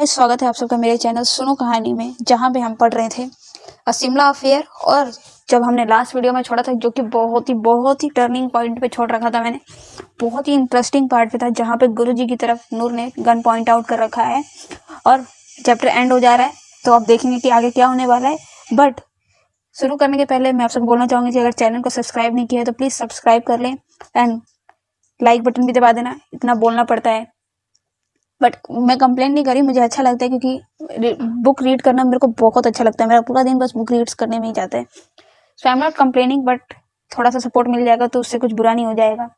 Guys, स्वागत है आप सबका मेरे चैनल सुनो कहानी में, जहां पे हम पढ़ रहे थे शिमला अफेयर। और जब हमने लास्ट वीडियो में छोड़ा था, जो कि बहुत ही टर्निंग पॉइंट पे छोड़ रखा था मैंने, बहुत ही इंटरेस्टिंग पार्ट पे था, जहां पे गुरुजी की तरफ नूर ने गन पॉइंट आउट कर रखा है और चैप्टर एंड हो जा रहा है। तो आप देखेंगे कि आगे क्या होने वाला है। बट शुरू करने के पहले मैं आप सबको बोलना चाहूंगी कि अगर चैनल को सब्सक्राइब नहीं किया है तो प्लीज सब्सक्राइब कर लें एंड लाइक बटन भी दबा देना। इतना बोलना पड़ता है, बट मैं कंप्लेन नहीं करी, मुझे अच्छा लगता है क्योंकि बुक रीड करना मेरे को बहुत अच्छा लगता है। मेरा पूरा दिन बस बुक रीड्स करने में ही जाता है। So I am not complaining, but थोड़ा सा सपोर्ट मिल जाएगा तो उससे कुछ बुरा नहीं हो जाएगा।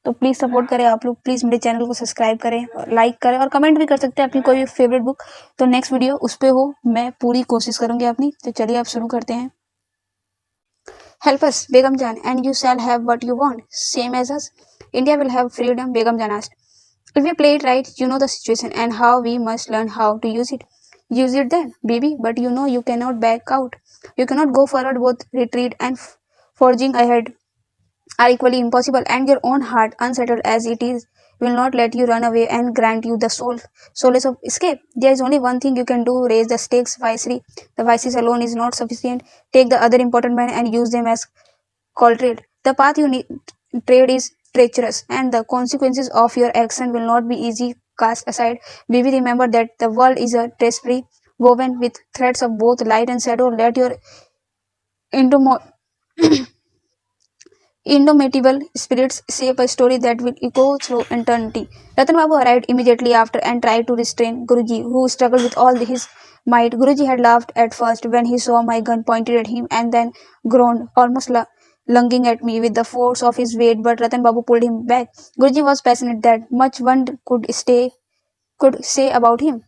तो प्लीज़ सपोर्ट करें आप लोग, प्लीज़ मेरे चैनल को सब्सक्राइब करें और लाइक करें और कमेंट भी कर सकते हैं अपनी कोई भी फेवरेट बुक। तो नेक्स्ट वीडियो उस पर हो, मैं पूरी कोशिश करूँगी अपनी। तो चलिए आप शुरू करते हैं। Help us, Begum Jan, and you shall have what you want, same as us. India will have freedom, Begum Jan asked. If we play it right, you know the situation and how we must learn how to use it. Use it then, baby, but you know you cannot back out. You cannot go forward, both retreat and forging ahead are equally impossible, and your own heart, unsettled as it is, will not let you run away and grant you the solace of escape. There is only one thing you can do: raise the stakes wisely. The vices alone is not sufficient. Take the other important men and use them as collateral. The path you need trade is treacherous, and the consequences of your action will not be easy. Cast aside, baby, remember that the world is a tapestry woven with threads of both light and shadow. Let your indomo- indomitable spirits shape a story that will echo through eternity. Ratan Babu arrived immediately after and tried to restrain Guruji, who struggled with all his might. Guruji had laughed at first when he saw my gun pointed at him, and then groaned, almost lunging at me with the force of his weight. But Ratan Babu pulled him back. Guruji was passionate, that much one could say about him.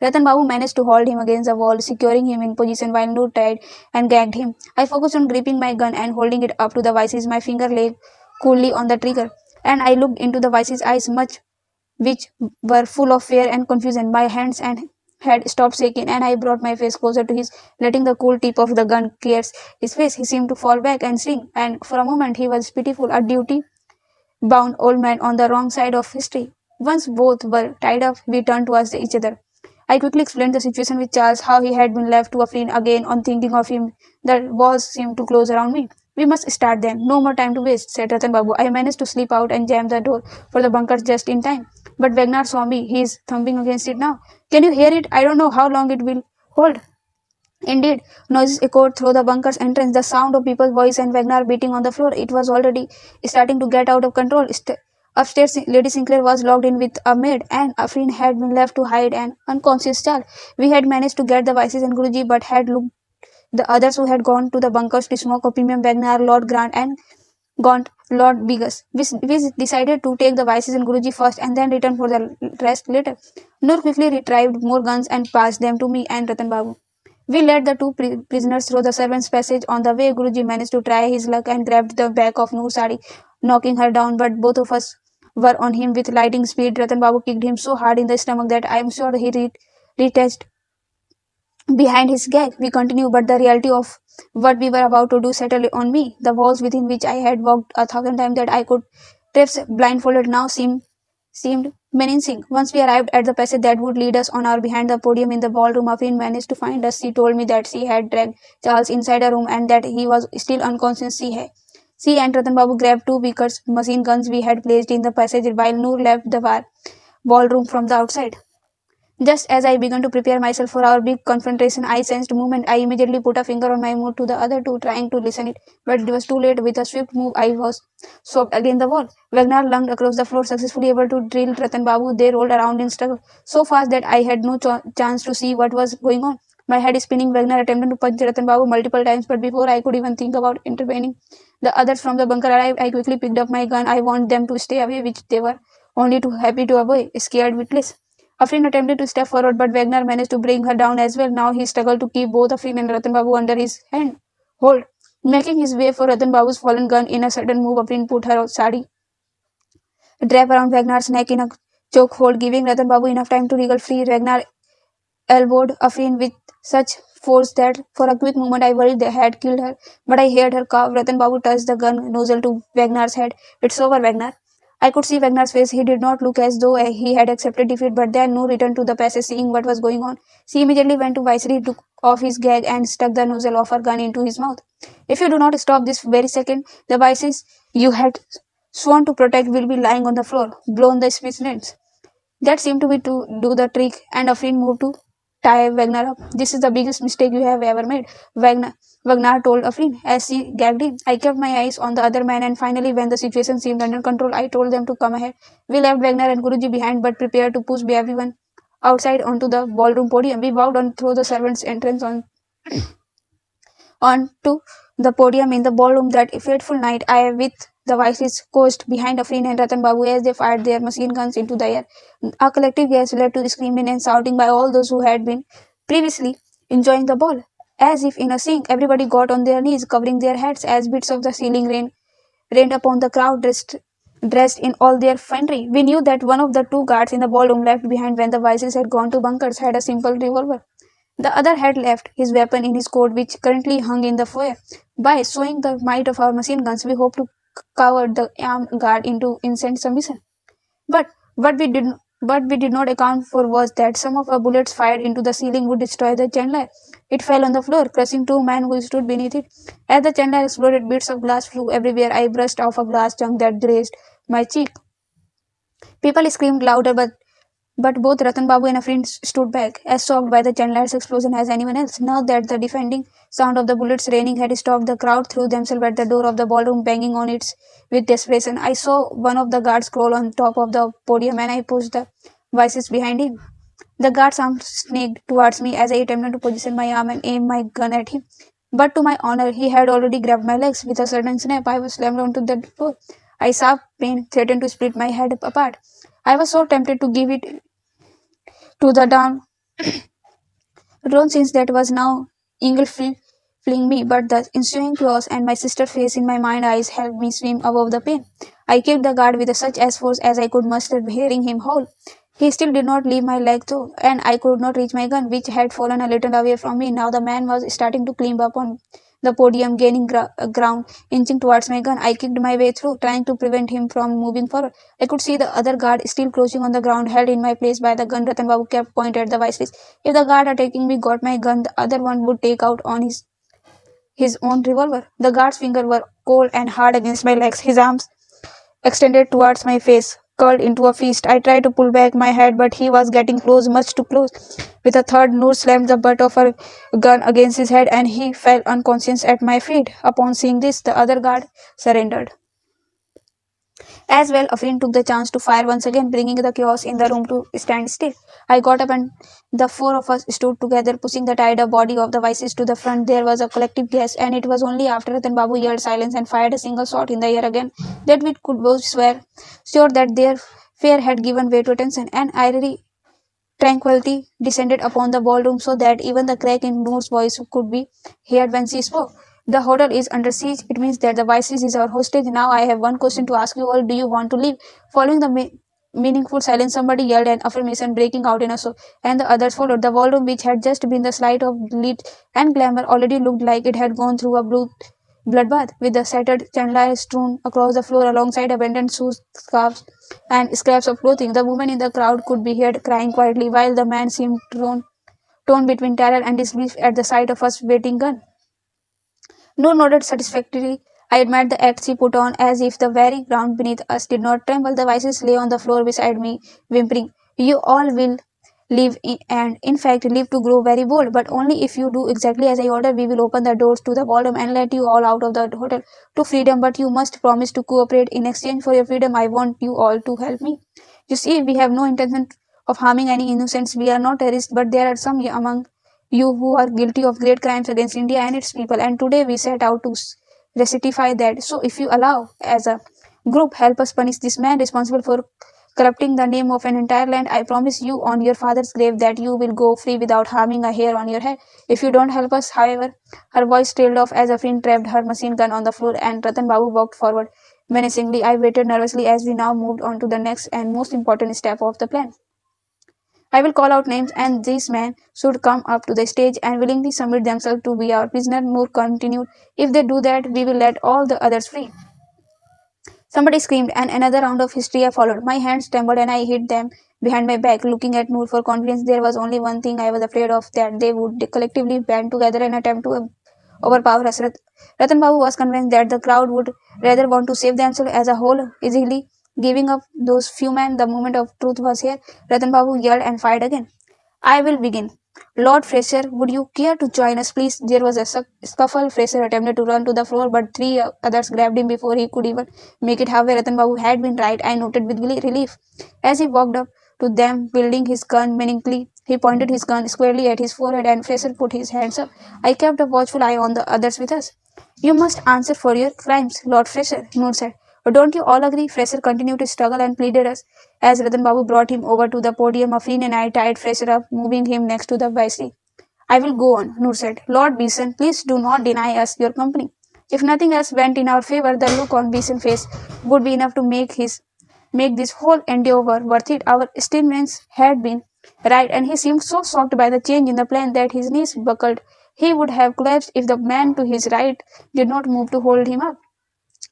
Ratan Babu managed to hold him against the wall, securing him in position while Noor tied and gagged him. I focused on gripping my gun and holding it up to the vices. My finger lay coolly on the trigger, and I looked into the vice's eyes, much which were full of fear and confusion. My hands and head stopped shaking, and I brought my face closer to his, letting the cool tip of the gun pierce his face. He seemed to fall back and shrink, and for a moment he was pitiful, a duty-bound old man on the wrong side of history. Once both were tied up, we turned towards each other. I quickly explained the situation with Charles, how he had been left to Afrin again. On thinking of him, the walls seemed to close around me. We must start then. No more time to waste, said Ratan Babu. I managed to slip out and jam the door for the bunkers just in time. But Wagner saw me. He is thumping against it now. Can you hear it? I don't know how long it will hold. Indeed, noises echoed through the bunker's entrance, the sound of people's voices and Wagner beating on the floor. It was already starting to get out of control. Upstairs, Lady Sinclair was locked in with a maid, and Afrin had been left to hide an unconscious child. We had managed to get the vices and Guruji, but had looked the others who had gone to the bunkers to smoke opium, Wagner, Lord Grant, and Gaunt, Lord Bigus. We decided to take the vices and Guruji first and then return for the rest later. Noor quickly retrieved more guns and passed them to me and Ratan Babu. We led the two prisoners through the servants' passage. On the way, Guruji managed to try his luck and grabbed the back of Noor Sari, knocking her down, but both of us were on him with lightning speed. Ratan Babu kicked him so hard in the stomach that I am sure he retached behind his gag. We continued, but the reality of what we were about to do settled on me. The walls within which I had walked 1,000 times that I could traverse blindfolded now seemed menacing. Once we arrived at the passage that would lead us on our behind the podium in the ballroom, Afrin managed to find us. She told me that she had dragged Charles inside a room and that he was still unconscious. She and Ratan Babu grabbed two Vickers machine guns we had placed in the passage while Noor left the ballroom from the outside. Just as I began to prepare myself for our big confrontation, I sensed movement. I immediately put a finger on my mouth to the other two, trying to listen it, but it was too late. With a swift move, I was swept against the wall. Wagner lunged across the floor, successfully able to drill Ratan Babu. They rolled around in struggle so fast that I had no chance to see what was going on. My head spinning, Wagner attempted to punch Ratan Babu multiple times, but before I could even think about intervening, the others from the bunker arrived. I quickly picked up my gun. I want them to stay away, which they were only too happy to avoid, scared witless. Afrin attempted to step forward, but Wagner managed to bring her down as well. Now he struggled to keep both Afrin and Ratan Babu under his hold. Making his way for Ratan Babu's fallen gun in a sudden move, Afrin put her sari drap around Wagner's neck in a chokehold, giving Ratan Babu enough time to wriggle free. Wagner elbowed Afrin with such force that for a quick moment I worried they had killed her, but I heard her cough. Ratan Babu touched the gun nozzle to Wagner's head. It's over, Wagner. I could see Wagner's face. He did not look as though he had accepted defeat, but then no returned to the passage, seeing what was going on. She immediately went to Viceroy, took off his gag, and stuck the nozzle of her gun into his mouth. If you do not stop this very second, the Viceroys you had sworn to protect will be lying on the floor, blown the Smiths. That seemed to be to do the trick, and Afrin moved to tie Wagner up. This is the biggest mistake you have ever made, Wagner told Afrin as she gagged him. I kept my eyes on the other man, and finally, when the situation seemed under control, I told them to come ahead. We left Wagner and Guruji behind, but prepared to push everyone outside onto the ballroom podium. We walked on through the servants' entrance onto the podium in the ballroom that fateful night. I, with the vices, coached behind Afrin and Ratan Babu as they fired their machine guns into the air. A collective gasp led to screaming and shouting by all those who had been previously enjoying the ball. As if in a sync, everybody got on their knees, covering their heads as bits of the ceiling rained upon the crowd dressed in all their finery. We knew that one of the two guards in the ballroom left behind when the vices had gone to bunkers had a simple revolver. The other had left his weapon in his coat, which currently hung in the foyer. By showing the might of our machine guns, we hoped to cower the armed guard into instant submission. But what we did what we did not account for was that some of our bullets fired into the ceiling would destroy the chandelier. It fell on the floor, crushing two men who stood beneath it. As the chandelier exploded, bits of glass flew everywhere. I brushed off a glass chunk that grazed my cheek. People screamed louder, but both Ratan Babu and Afrin stood back, as shocked by the chandlier's explosion as anyone else. Now that the deafening sound of the bullets raining had stopped, the crowd threw themselves at the door of the ballroom, banging on it with desperation. I saw one of the guards crawl on top of the podium, and I pushed the vices behind him. The guard's arm snaked towards me as I attempted to position my arm and aim my gun at him. But to my honor, he had already grabbed my legs. With a sudden snap, I was slammed onto the floor. A sharp pain threatened to split my head apart. I was so tempted to give it to the down Ron since that was now Ingle fleeing me, but the ensuing claws and my sister's face in my mind eyes helped me swim above the pain. I kicked the guard with such as force as I could muster, hearing him howl. He still did not leave my leg though, and I could not reach my gun, which had fallen a little away from me. Now the man was starting to climb up on the podium, gaining ground, inching towards my gun. I kicked my way through, trying to prevent him from moving forward. I could see the other guard still crouching on the ground, held in my place by the gun. Ratan Babu kept pointing at the vice. If the guard attacking me got my gun, the other one would take out on his own revolver. The guard's fingers were cold and hard against my legs. His arms extended towards my face, curled into a fist. I tried to pull back my head, but he was getting close, much too close. With a third, Noor slammed the butt of her gun against his head, and he fell unconscious at my feet. Upon seeing this, the other guard surrendered. As well, Afrin took the chance to fire once again, bringing the chaos in the room to stand still. I got up and the four of us stood together, pushing the tied up body of the vices to the front. There was a collective gasp, and it was only after Ratan Babu yelled silence and fired a single shot in the air again that we could both swear sure that their fear had given way to attention. And eerie tranquility descended upon the ballroom so that even the crack in Noor's voice could be heard when she spoke. The hotel is under siege. It means that the vices is our hostage. Now I have one question to ask you all. Do you want to leave? Following the meaningful silence, somebody yelled an affirmation, breaking out in a sob, and the others followed. The ballroom, which had just been the site of lit and glamour, already looked like it had gone through a bloodbath, with the shattered chandelier strewn across the floor alongside abandoned shoes, scarves, and scraps of clothing. The woman in the crowd could be heard crying quietly, while the man seemed torn between terror and disbelief at the sight of us waiting gun. Noor nodded satisfactorily. I admired the act she put on, as if the very ground beneath us did not tremble. The vices lay on the floor beside me, whimpering. You all will live and, in fact, live to grow very bold, but only if you do exactly as I order. We will open the doors to the ballroom and let you all out of the hotel to freedom, but you must promise to cooperate. In exchange for your freedom, I want you all to help me. You see, we have no intention of harming any innocents. We are not terrorists, but there are some among you who are guilty of great crimes against India and its people, and today we set out to rectify that. So, if you allow, as a group, help us punish this man responsible for corrupting the name of an entire land. I promise you on your father's grave that you will go free without harming a hair on your head. If you don't help us, however, her voice trailed off as Afrin trapped her machine gun on the floor and Ratan Babu walked forward menacingly. I waited nervously as we now moved on to the next and most important step of the plan. I will call out names, and these men should come up to the stage and willingly submit themselves to be our prisoner. Noor continued. If they do that, we will let all the others free. Somebody screamed, and another round of hysteria followed. My hands trembled, and I hid them behind my back, looking at Noor for confidence. There was only one thing I was afraid of, that they would collectively band together and attempt to overpower us. Ratan Babu was convinced that the crowd would rather want to save themselves as a whole, easily giving up those few men. The moment of truth was here. Ratan Babu yelled and fired again. I will begin. Lord Fraser, would you care to join us, please? There was a scuffle. Fraser attempted to run to the floor, but three others grabbed him before he could even make it halfway. Ratan Babu had been right, I noted with relief. As he walked up to them, wielding his gun menacingly, he pointed his gun squarely at his forehead, and Fraser put his hands up. I kept a watchful eye on the others with us. You must answer for your crimes, Lord Fraser, Noor said. But don't you all agree? Fraser continued to struggle and pleaded us. As Ratan Babu brought him over to the podium, Afreen and I tied Fraser up, moving him next to the viceroy. I will go on, Noor said. Lord Beeson, please do not deny us your company. If nothing else went in our favor, the look on Beeson's face would be enough to make this whole endeavor worth it. Our estimates had been right, and he seemed so shocked by the change in the plan that his knees buckled. He would have collapsed if the man to his right did not move to hold him up.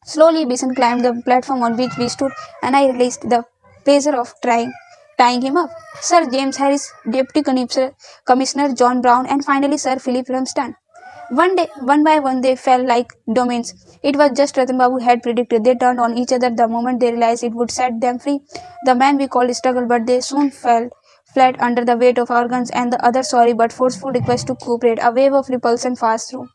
Slowly, Bison climbed the platform on which we stood, and I realized the pleasure of tying him up. Sir James Harris, Deputy Commissioner John Brown, and finally Sir Philip Ramsden. One by one, they fell like dominoes. It was just Ratan Babu had predicted. They turned on each other the moment they realized it would set them free. The man we called struggled, but they soon fell flat under the weight of our guns and the other sorry but forceful request to cooperate. A wave of repulsion passed through.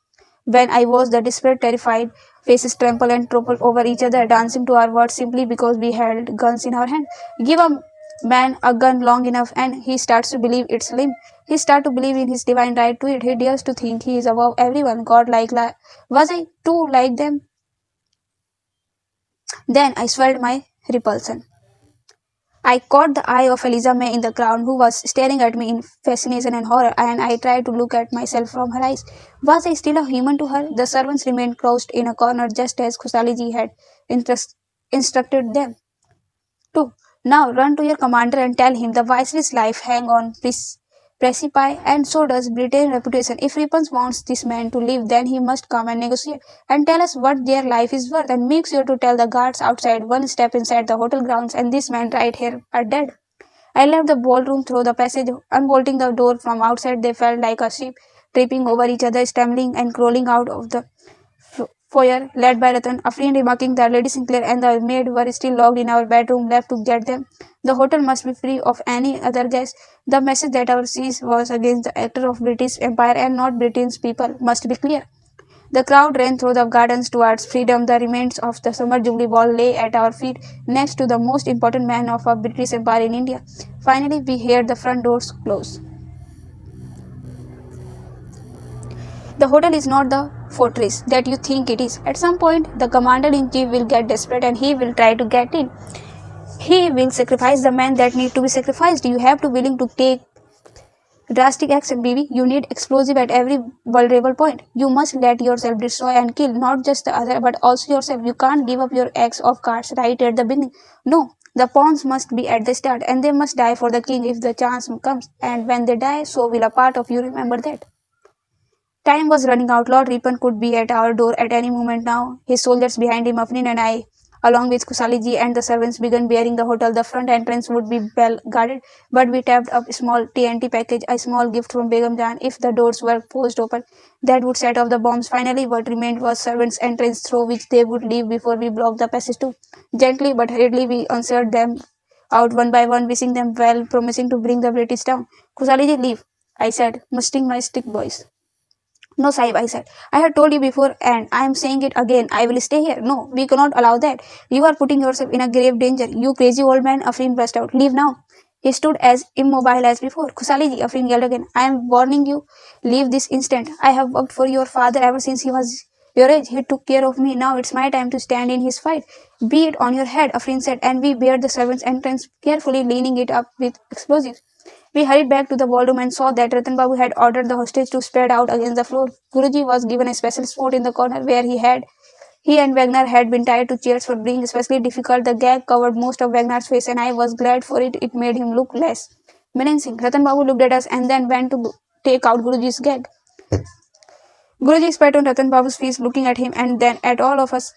When I was the desperate, terrified, faces trampled and toppled over each other, dancing to our words simply because we held guns in our hand. Give a man a gun long enough, and he starts to believe it's him. He starts to believe in his divine right to it. He dares to think he is above everyone, God-like. Was I too like them? Then I swelled my repulsion. I caught the eye of Eliza May in the crowd, who was staring at me in fascination and horror, and I tried to look at myself from her eyes. Was I still a human to her? The servants remained crouched in a corner just as Khusali had instructed them. 2. Now run to your commander and tell him the Viceroy's life hang on precipice, and so does Britain's reputation. If Rippon wants this man to live, then he must come and negotiate and tell us what their life is worth, and make sure to tell the guards outside one step inside the hotel grounds and this man right here are dead. I left the ballroom through the passage, unbolting the door from outside. They felt like a sheep, tripping over each other, stumbling and crawling out of the foyer, led by Ratan. Afreen remarking that Lady Sinclair and the maid were still locked in our bedroom, left to get them. The hotel must be free of any other guests. The message that our siege was against the actor of British Empire and not Britain's people must be clear. The crowd ran through the gardens towards freedom. The remains of the summer jubilee ball lay at our feet, next to the most important man of a British Empire in India. Finally, we heard the front doors close. The hotel is not the fortress that you think it is. At some point, the commander-in-chief will get desperate and he will try to get in. He will sacrifice the men that need to be sacrificed. You have to be willing to take drastic action, baby. You need explosive at every vulnerable point. You must let yourself destroy and kill not just the other but also yourself. You can't give up your ace of cards right at the beginning. No, the pawns must be at the start, and they must die for the king if the chance comes. And when they die, so will a part of you. Remember that. Time was running out. Lord Ripon could be at our door at any moment now. His soldiers behind him, Afnin and I, along with Kusaliji and the servants, began bearing the hotel. The front entrance would be well guarded, but we tapped up a small TNT package, a small gift from Begum Jan. If the doors were forced open, that would set off the bombs. Finally, what remained was servants' entrance through which they would leave before we blocked the passage too. Gently but hurriedly, we ushered them out one by one, wishing them well, promising to bring the British down. Kusaliji, leave, I said, mustering my strict voice. No, Sahib, I said. I had told you before and I am saying it again. I will stay here. No, we cannot allow that. You are putting yourself in a grave danger. You crazy old man, Afrin burst out. Leave now. He stood as immobile as before. Khusaliji, Afrin yelled again. I am warning you. Leave this instant. I have worked for your father ever since he was your age. He took care of me. Now it's my time to stand in his fight. Be it on your head, Afrin said, and we bared the servant's entrance, carefully leaning it up with explosives. We hurried back to the ballroom and saw that Ratan Babu had ordered the hostage to spread out against the floor. Guruji was given a special spot in the corner where he and Wagner had been tied to chairs for being especially difficult. The gag covered most of Wagner's face, and I was glad for it. It made him look less menacing. Ratan Babu looked at us and then went to take out Guruji's gag. Guruji spat on Ratan Babu's face, looking at him and then at all of us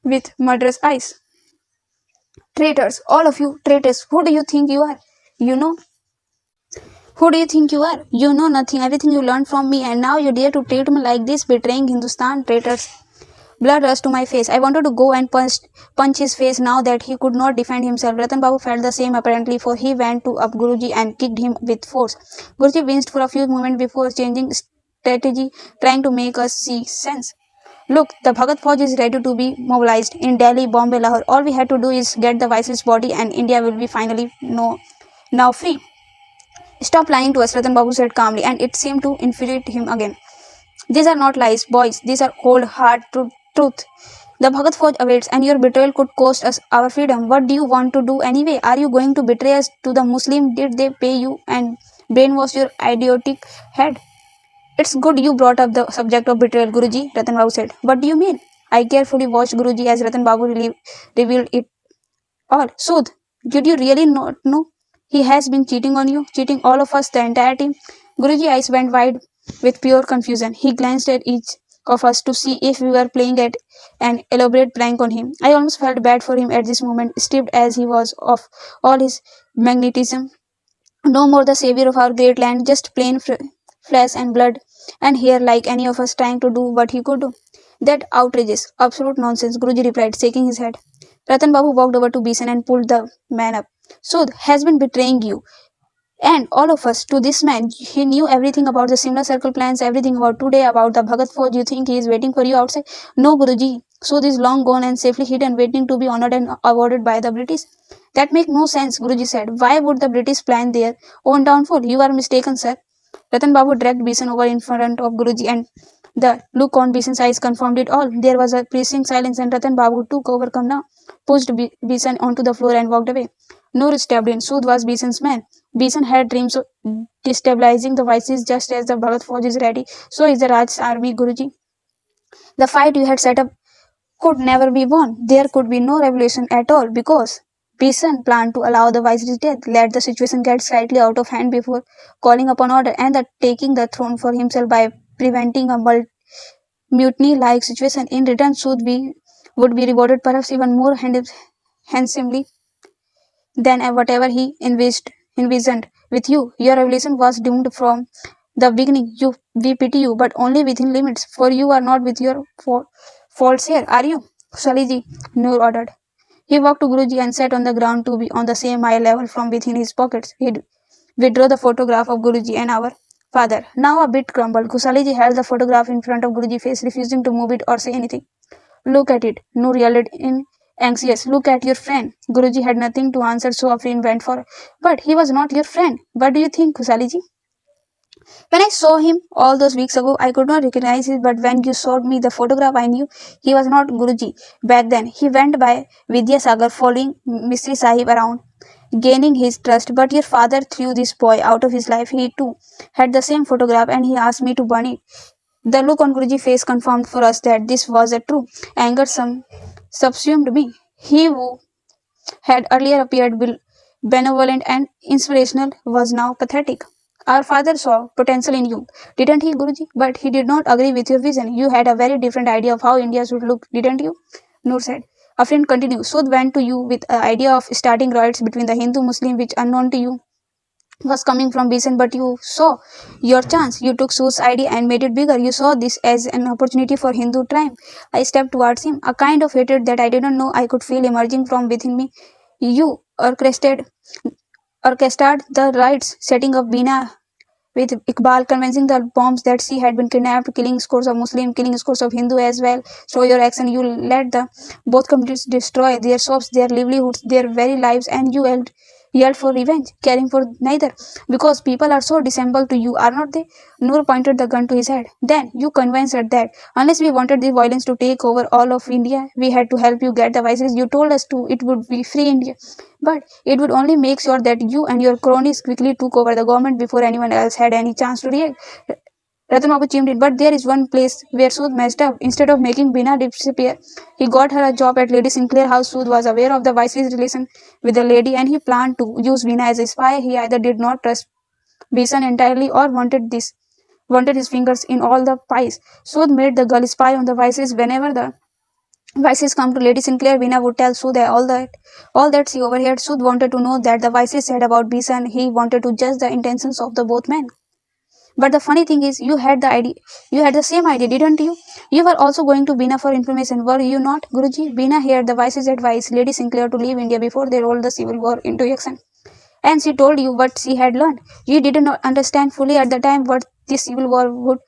with murderous eyes. Traitors, all of you traitors. Who do you think you are? You know, who do you think you are? You know nothing. Everything you learned from me, and now you dare to treat me like this, betraying Hindustan. Traitors. Blood rushed to my face. I wanted to go and punch his face now that he could not defend himself. Ratan Babu felt the same apparently, for he went to up Guruji and kicked him with force. Guruji winced for a few moments before changing strategy, trying to make us see sense. Look, the Bhagat Fauj is ready to be mobilized in Delhi, Bombay, Lahore. All we had to do is get the Vice's body and India will be finally now free. Stop lying to us, Ratan Babu said calmly, and it seemed to infuriate him again. These are not lies, boys. These are cold, hard truth. The Bhagat Fauj awaits, and your betrayal could cost us our freedom. What do you want to do anyway? Are you going to betray us to the Muslim? Did they pay you and brainwash your idiotic head? It's good you brought up the subject of betrayal, Guruji, Ratan Babu said. What do you mean? I carefully watched Guruji as Ratan Babu revealed it all. Sudh, did you really not know? He has been cheating on you, cheating all of us, the entire team. Guruji's eyes went wide with pure confusion. He glanced at each of us to see if we were playing at an elaborate prank on him. I almost felt bad for him at this moment, stripped as he was of all his magnetism. No more the savior of our great land, just plain flesh and blood and hair like any of us trying to do what he could do. That outrageous, absolute nonsense, Guruji replied, shaking his head. Ratan Babu walked over to Bisan and pulled the man up. Sudh has been betraying you and all of us to this man. He knew everything about the Shimla Circle plans, everything about today, about the Bhagat Fauj. You think he is waiting for you outside? No, Guruji. Sudh is long gone and safely hidden, waiting to be honored and awarded by the British. That makes no sense, Guruji said. Why would the British plan their own downfall? You are mistaken, sir. Ratan Babu dragged Bisan over in front of Guruji, and the look on Bisan's eyes confirmed it all. There was a piercing silence, and Ratan Babu took over Kamna, pushed Bisan onto the floor and walked away. Noor stepped in. Sudh was Bisan's man. Bisan had dreams of destabilizing the vices just as the Bhagat Fauj is ready. So is the Raj's army, Guruji. The fight you had set up could never be won. There could be no revolution at all because Bisan planned to allow the viceroy's death, let the situation get slightly out of hand before calling upon order and taking the throne for himself by preventing a mutiny-like situation. In return, would be rewarded perhaps even more handsomely than whatever he envisioned. With you, your revelation was doomed from the beginning. We pity you, but only within limits, for you are not with your faults here, are you? Saliji, Noor ordered. He walked to Guruji and sat on the ground to be on the same eye level from within his pockets. He'd withdraw the photograph of Guruji and our father. Now a bit crumbled. Kusaliji held the photograph in front of Guruji's face, refusing to move it or say anything. Look at it, Noor yelled in anxious. Look at your friend. Guruji had nothing to answer, so Afrin went for. But he was not your friend. What do you think, Kusaliji? When I saw him all those weeks ago, I could not recognize him, but when you showed me the photograph, I knew he was not Guruji. Back then, he went by Vidyasagar, following Mistry Sahib around, gaining his trust. But your father threw this boy out of his life. He too had the same photograph, and he asked me to burn it. The look on Guruji's face confirmed for us that this was a true. Anger subsumed me. He who had earlier appeared benevolent and inspirational was now pathetic. Our father saw potential in you, didn't he, Guruji? But he did not agree with your vision. You had a very different idea of how India should look, didn't you? Noor said. A friend continued. Sud went to you with the idea of starting riots between the Hindu-Muslim, which unknown to you was coming from Bison, but you saw your chance. You took Su's idea and made it bigger. You saw this as an opportunity for Hindu triumph. I stepped towards him, a kind of hatred that I didn't know I could feel emerging from within me. You orchestrated the riots, setting up Bina with Iqbal, convincing the bombs that she had been kidnapped, killing scores of Muslim, killing scores of Hindu as well. Through your action, you let the both communities destroy their shops, their livelihoods, their very lives, and you yelled for revenge, caring for neither. Because people are so dissembled to you, are not they? Noor pointed the gun to his head. Then you convinced her that unless we wanted the violence to take over all of India, we had to help you get the vices. You told us to, it would be free India. But it would only make sure that you and your cronies quickly took over the government before anyone else had any chance to react. Ratan Babu chimed in, but there is one place where Sood messed up. Instead of making Bina disappear, he got her a job at Lady Sinclair House. Sood was aware of the vice's relation with the lady and he planned to use Bina as a spy. He either did not trust Bisan entirely or wanted his fingers in all the pies. Sood made the girl spy on the vices whenever the Vices come to Lady Sinclair, Veena would tell Sud all that she overheard. Sud wanted to know that the Vices said about Bisa and he wanted to judge the intentions of the both men. But the funny thing is, you had the same idea, didn't you? You were also going to Bina for information, were you not, Guruji? Bina heard the Vice's advice, Lady Sinclair to leave India before they rolled the civil war into action. And she told you what she had learned. You did not understand fully at the time what this civil war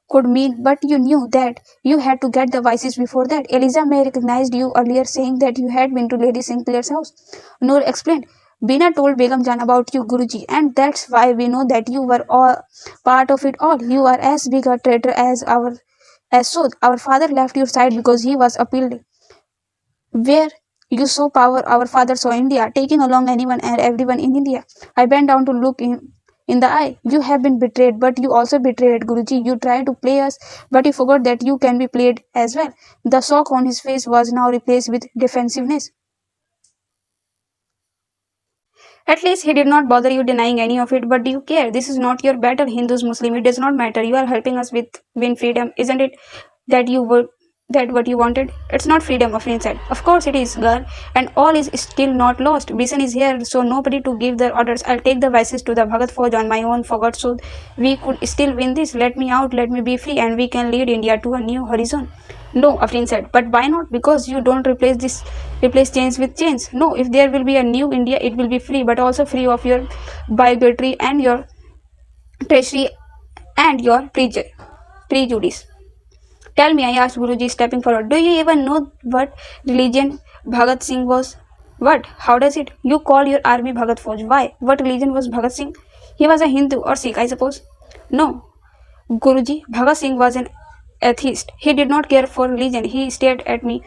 could mean, but you knew that you had to get the Vices before that. Eliza May recognized you earlier, saying that you had been to Lady Sinclair's house. Noor explained. Bina told Begum Jan about you, Guruji, and that's why we know that you were all part of it all. You are as big a traitor as Sud. Our father left your side because he was appealed. Where you saw power, our father saw India, taking along anyone and everyone in India. I bent down to look in the eye. You have been betrayed, but you also betrayed Guruji. You tried to play us, but you forgot that you can be played as well. The shock on his face was now replaced with defensiveness. At least he did not bother you denying any of it. But do you care? This is not your battle, Hindus, Muslim. It does not matter. You are helping us with win freedom, isn't it? That you would that what you wanted? It's not freedom, Afrin said. Of course it is, girl. And all is still not lost. Bisan is here, so nobody to give the orders. I'll take the vices to the Bhagat Fauj on my own, forgot so we could still win this. Let me out, let me be free, and we can lead India to a new horizon. No, Afrin said. But why not? Because you don't replace chains with chains. No, if there will be a new India, it will be free, but also free of your bigotry and your treachery and your prejudice. Tell me, I asked Guruji, stepping forward. Do you even know what religion Bhagat Singh was? What? How does it? You call your army Bhagat Fauj. Why? What religion was Bhagat Singh? He was a Hindu or Sikh, I suppose. No, Guruji, Bhagat Singh was an atheist. He did not care for religion. He stared at me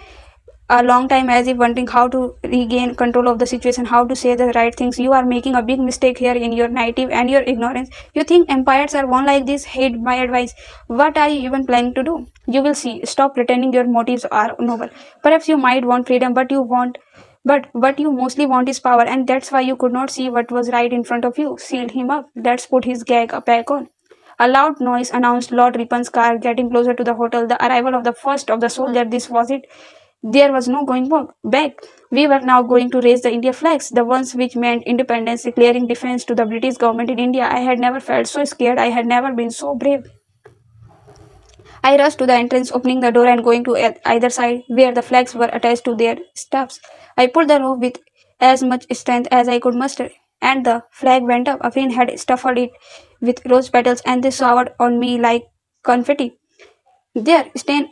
a long time as if wondering how to regain control of the situation, how to say the right things. You are making a big mistake here in your native and your ignorance. You think empires are won like this? Hate my advice. What are you even planning to do? You will see. Stop pretending your motives are noble. Perhaps you might want freedom, but what you mostly want is power, and that's why you could not see what was right in front of you. Sealed him up. Let's put his gag back on. A loud noise announced Lord Ripon's car getting closer to the hotel, the arrival of the first of the soldier. This was it. There was no going back. We were now going to raise the India flags, the ones which meant independence, declaring defense to the British government in India. I had never felt so scared. I had never been so brave. I rushed to the entrance, opening the door and going to either side where the flags were attached to their staffs. I pulled the rope with as much strength as I could muster, and the flag went up. Afrin had stuffed it with rose petals, and they showered on me like confetti. There, stained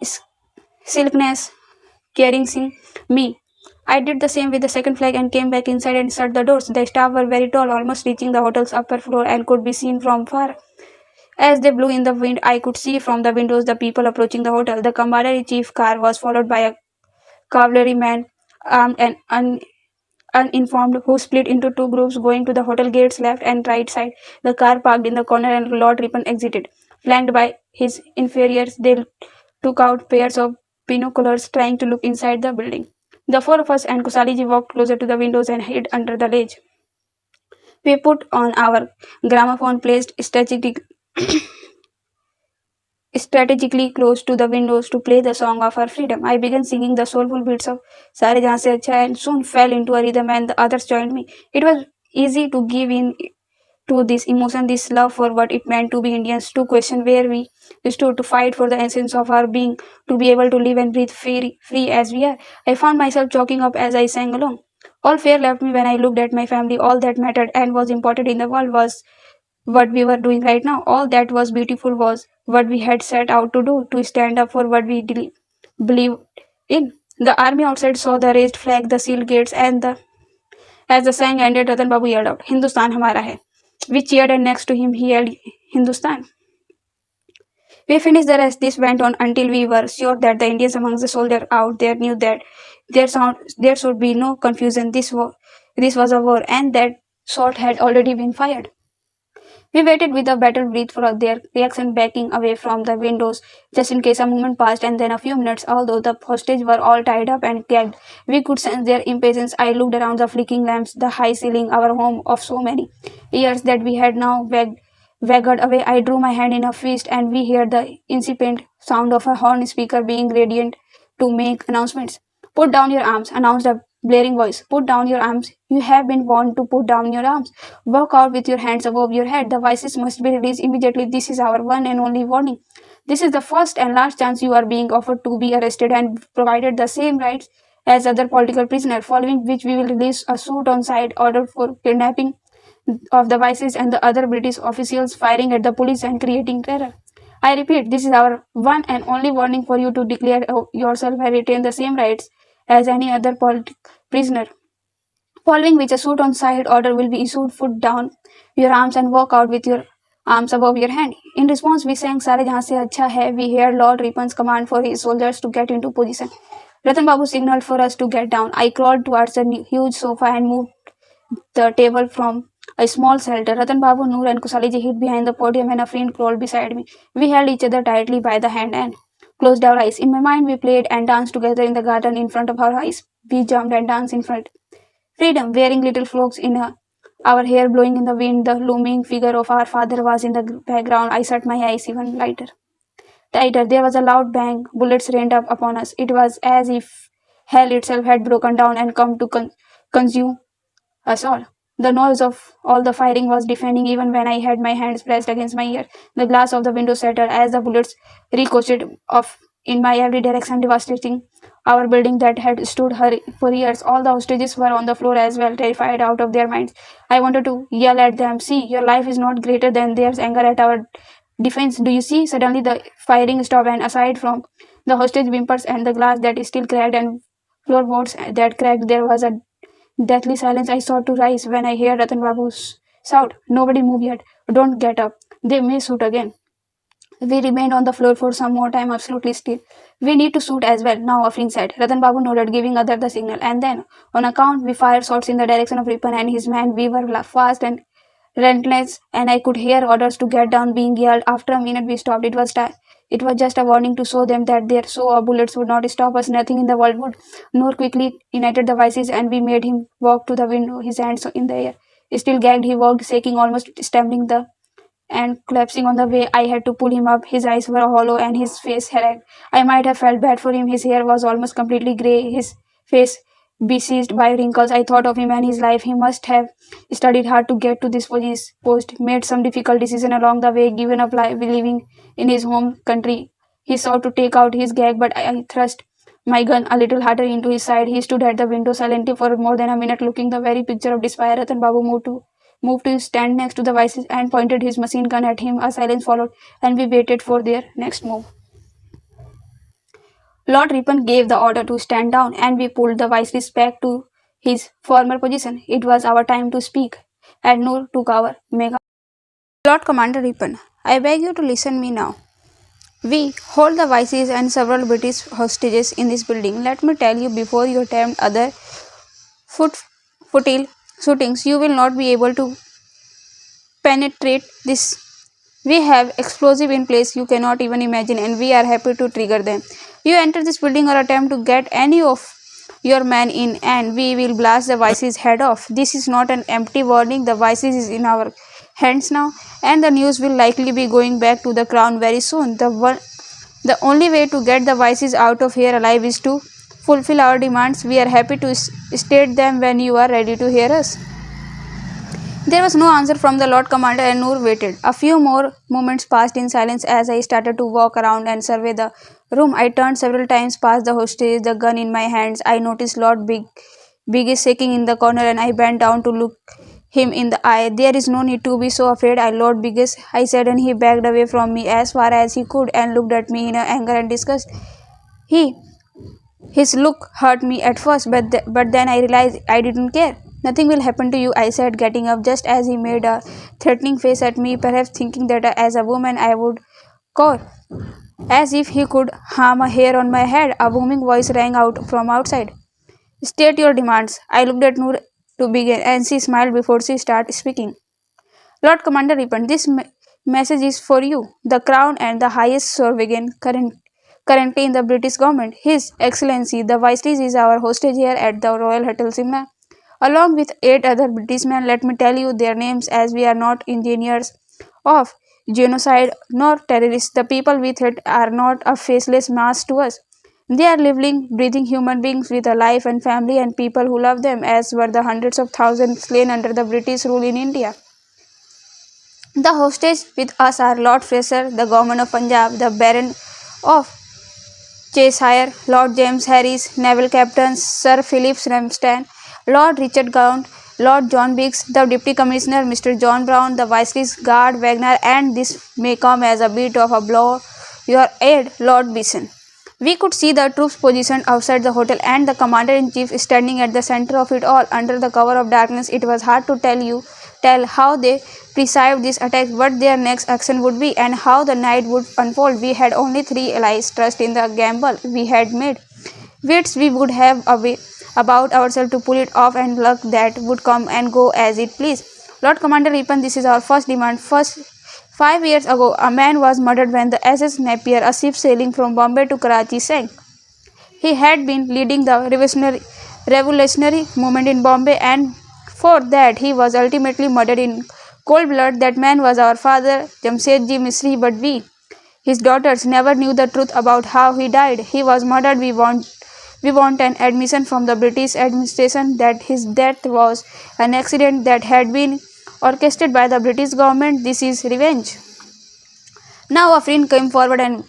silkness, carrying me. I did the same with the second flag and came back inside and shut the doors. The staff were very tall, almost reaching the hotel's upper floor, and could be seen from far. As they blew in the wind, I could see from the windows the people approaching the hotel. The commander-in-chief car was followed by a cavalryman, armed and uninformed, who split into two groups going to the hotel gates left and right side. The car parked in the corner and Lord Ripon exited. Flanked by his inferiors, they took out pairs of binoculars trying to look inside the building. The four of us and Kusaliji walked closer to the windows and hid under the ledge. We put on our gramophone placed strategically close to the windows to play the song of our freedom. I began singing the soulful beats of Sare Jahan Se Acha and soon fell into a rhythm and the others joined me. It was easy to give in to this emotion, this love for what it meant to be Indians, to question where we stood, to fight for the essence of our being, to be able to live and breathe free as we are. I found myself choking up as I sang along. All fear left me when I looked at my family. All that mattered and was important in the world was what we were doing right now. All that was beautiful was what we had set out to do, to stand up for what we believed in. The army outside saw the raised flag, the sealed gates, and as the song ended, Ratan Babu yelled out, Hindustan hamara hai. We cheered and next to him he yelled, Hindustan. We finished the rest. This went on until we were sure that the Indians amongst the soldiers out there knew that there should be no confusion. This was a war, and that shot had already been fired. We waited with a bated breath for their reaction, backing away from the windows, just in case a moment passed, and then a few minutes. Although the hostages were all tied up and gagged, we could sense their impatience. I looked around the flickering lamps, the high ceiling, our home of so many years that we had now waggled away. I drew my hand in a fist, and we heard the incipient sound of a horn speaker being radiant to make announcements. Put down your arms, announced a blaring voice. Put down your arms. You have been warned to put down your arms. Walk out with your hands above your head. The voices must be released immediately. This is our one and only warning. This is the first and last chance you are being offered to be arrested and provided the same rights as other political prisoners, following which we will release a suit on side order for kidnapping of the vices and the other British officials firing at the police and creating terror. I repeat, this is our one and only warning for you to declare yourself and retain the same rights as any other political prisoner. Following which a suit on side order will be issued, put down your arms and walk out with your arms above your hand. In response, we sang Sare Jahan Se Acha Hai. We heard Lord Ripon's command for his soldiers to get into position. Ratan Babu signaled for us to get down. I crawled towards a huge sofa and moved the table from a small shelter. Ratan Babu, Noor, and Kusaliji hid behind the podium, and a friend crawled beside me. We held each other tightly by the hand and closed our eyes. In my mind, we played and danced together in the garden in front of our eyes. We jumped and danced in front. Freedom, wearing little cloaks in our hair blowing in the wind. The looming figure of our father was in the background. I shut my eyes even tighter. There was a loud bang. Bullets rained up upon us. It was as if hell itself had broken down and come to consume us all. The noise of all the firing was deafening even when I had my hands pressed against my ear. The glass of the window shattered as the bullets ricocheted off in my every direction, devastating our building that had stood for years. All the hostages were on the floor as well, terrified out of their minds. I wanted to yell at them, see, your life is not greater than theirs. Anger at our defense. Do you see? Suddenly the firing stopped, and aside from the hostage whimpers and the glass that is still cracked and floorboards that cracked, there was a deathly silence. I sought to rise when I heard Ratan Babu shout, nobody move yet. Don't get up. They may shoot again. We remained on the floor for some more time, absolutely still. We need to shoot as well, now Afrin said. Ratan Babu nodded, giving other the signal. And then, on account, we fired shots in the direction of Ripon and his men. We were fast and relentless, and I could hear orders to get down being yelled. After a minute, we stopped. It was just a warning to show them that their show of bullets would not stop us. Nothing in the world would. Noor quickly united the voices, and we made him walk to the window, his hands in the air. Still gagged, he walked, shaking, almost stumbling and collapsing on the way. I had to pull him up. His eyes were hollow and his face haggard. I might have felt bad for him. His hair was almost completely grey, his face besieged by wrinkles. I thought of him and his life. He must have studied hard to get to this post, made some difficult decision along the way, given up living in his home country. He sought to take out his gag, but I thrust my gun a little harder into his side. He stood at the window silently for more than a minute, looking the very picture of despair. Ratan Babu moved to stand next to the vices and pointed his machine gun at him. A silence followed, and we waited for their next move. Lord Ripon gave the order to stand down, and we pulled the viceroy back to his former position. It was our time to speak, and Noor took our mega. Lord Commander Ripon, I beg you to listen me now. We hold the vices and several British hostages in this building. Let me tell you before you attempt other foot futile shootings, you will not be able to penetrate this. We have explosive in place you cannot even imagine, and we are happy to trigger them. You enter this building or attempt to get any of your men in, and we will blast the vice's head off. This is not an empty warning. The vices is in our hands now, and the news will likely be going back to the crown very soon. The only way to get the vices out of here alive is to fulfill our demands. We are happy to state them when you are ready to hear us. There was no answer from the Lord Commander, and Noor waited. A few more moments passed in silence as I started to walk around and survey the room. I turned several times past the hostage, the gun in my hands. I noticed Lord Big is shaking in the corner, and I bent down to look him in the eye. There is no need to be so afraid, Lord Biggest, I said, and he backed away from me as far as he could and looked at me in anger and disgust. He His look hurt me at first, but then I realized I didn't care. Nothing will happen to you, I said, getting up just as he made a threatening face at me, perhaps thinking that as a woman I would cower. As if he could harm a hair on my head, a booming voice rang out from outside. State your demands. I looked at Noor to begin, and she smiled before she started speaking. Lord Commander Ripon, this message is for you, the Crown and the highest sovereign currently in the British government. His Excellency, the Viceroy is our hostage here at the Royal Hotel Shimla. Along with 8 other British men, let me tell you their names as we are not engineers of genocide nor terrorists. The people we threat are not a faceless mass to us. They are living, breathing human beings with a life and family and people who love them, as were the hundreds of thousands slain under the British rule in India. The hostage with us are Lord Fraser, the Governor of Punjab, the Baron of Cheshire, Lord James Harris, naval captains Sir Philip Ramsden, Lord Richard Gaunt, Lord John Biggs, the Deputy Commissioner Mr. John Brown, the Viceroy's guard Wagner, and this may come as a bit of a blow your aid, Lord Bison. We could see the troops positioned outside the hotel and the commander-in-chief standing at the center of it all under the cover of darkness. It was hard to tell how they perceived this attack, what their next action would be, and how the night would unfold. We had only 3 allies, trust in the gamble we had made. Wits we would have a way about ourselves to pull it off, and luck that would come and go as it pleased. Lord Commander Ripon, this is our first demand. First, 5 years ago, a man was murdered when the SS Napier, a ship sailing from Bombay to Karachi, sank. He had been leading the revolutionary movement in Bombay, and for that he was ultimately murdered in cold blood. That man was our father, Jamshedji Misri, but his daughters, never knew the truth about how he died. He was murdered. We want an admission from the British administration that his death was an accident that had been orchestrated by the British government. This is revenge. Now a friend came forward, and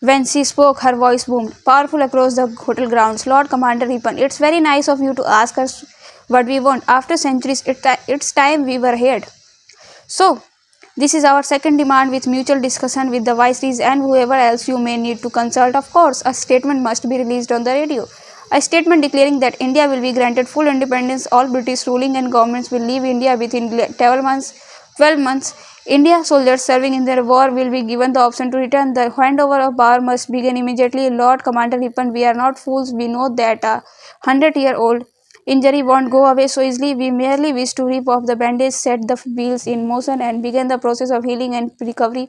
when she spoke, her voice boomed, powerful across the hotel grounds. Lord Commander Ripon, it's very nice of you to ask us what we want. After centuries, it's time we were heard. So, this is our second demand with mutual discussion with the viceroys and whoever else you may need to consult. Of course, a statement must be released on the radio. A statement declaring that India will be granted full independence, all British ruling and governments will leave India within 12 months. 12 months. India soldiers serving in their war will be given the option to return. The handover of power must begin immediately. Lord Commander Ripon, we are not fools. We know that a 100-year-old injury won't go away so easily. We merely wish to rip off the bandage, set the wheels in motion, and begin the process of healing and recovery.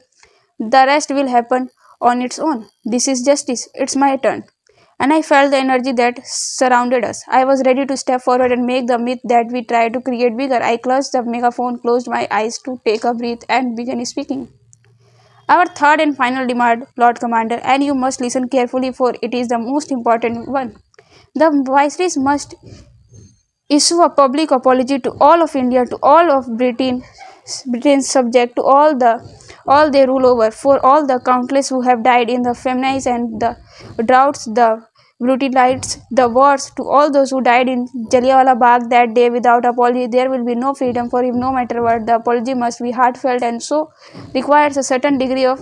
The rest will happen on its own. This is justice. It's my turn. And I felt the energy that surrounded us. I was ready to step forward and make the myth that we tried to create bigger. I clutched the megaphone, closed my eyes to take a breath, and began speaking. Our third and final demand, Lord Commander, and you must listen carefully, for it is the most important one. The viceroys must issue a public apology to all of India, to all of Britain's subject, to all they rule over, for all the countless who have died in the famines and the droughts, the brutalities, the wars, to all those who died in Jallianwala Bagh that day without apology. There will be no freedom for him, no matter what. The apology must be heartfelt, and so requires a certain degree of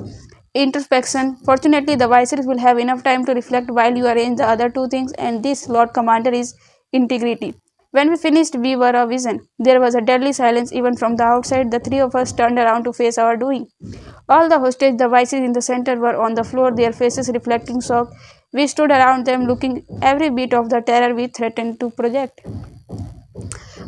introspection. Fortunately, the viceroys will have enough time to reflect while you arrange the other two things, and this, Lord Commander, is integrity. When we finished, we were a vision. There was a deadly silence even from the outside. The three of us turned around to face our doing. All the hostage, the vices in the center, were on the floor, their faces reflecting shock. We stood around them, looking every bit of the terror we threatened to project.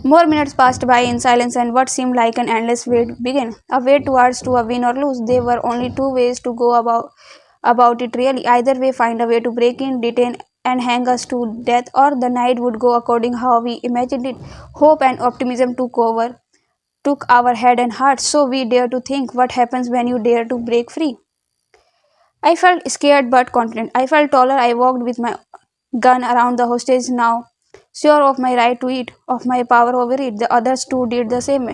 More minutes passed by in silence, and what seemed like an endless wait began. A wait towards to a win or lose. There were only two ways to go about it really. Either way, find a way to break in, detain, and hang us to death, or the night would go according how we imagined it. Hope and optimism took our head and heart, so we dare to think what happens when you dare to break free. I felt scared but confident. I felt taller. I walked with my gun around the hostage now, sure of my right to it, of my power over it. The others too did the same.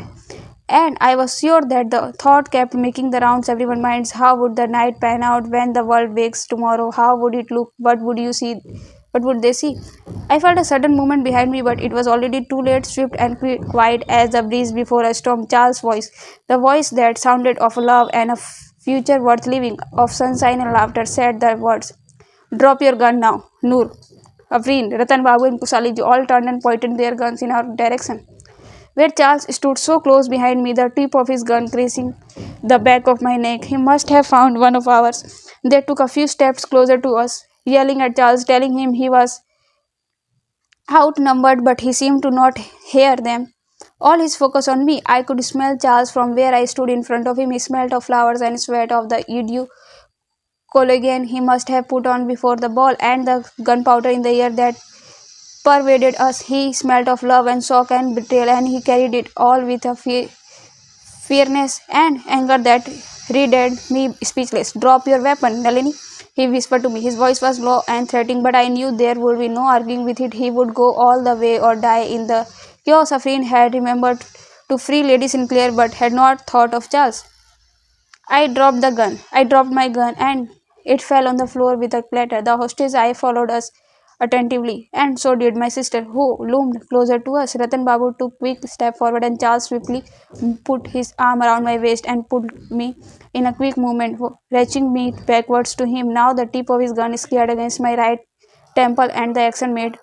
And I was sure that the thought kept making the rounds everyone's minds. How would the night pan out when the world wakes tomorrow? How would it look? What would you see? What would they see? I felt a sudden movement behind me, but it was already too late, swift and quiet as the breeze before a storm. Charles' voice, the voice that sounded of love and a future worth living, of sunshine and laughter, said the words, "Drop your gun now, Noor." Afreen, Ratan Babu, and Kusali all turned and pointed their guns in our direction. Where Charles stood so close behind me, the tip of his gun grazing the back of my neck. He must have found one of ours. They took a few steps closer to us, yelling at Charles, telling him he was outnumbered, but he seemed to not hear them. All his focus on me. I could smell Charles from where I stood in front of him. He smelled of flowers and sweat, of the eau collagen he must have put on before the ball, and the gunpowder in the air that pervaded us. He smelled of love and shock and betrayal, and he carried it all with a fierceness and anger that rendered me speechless. Drop your weapon, Nalini, he whispered to me. His voice was low and threatening, but I knew there would be no arguing with it. He would go all the way or die in the chaos. Afrin had remembered to free Lady Sinclair but had not thought of Charles. I dropped the gun. I dropped my gun and it fell on the floor with a clatter. The hostage eye followed us attentively, and so did my sister, who loomed closer to us. Ratan Babu took a quick step forward, and Charles swiftly put his arm around my waist and pulled me in a quick movement, reaching me backwards to him. Now the tip of his gun scared against my right temple, and the action made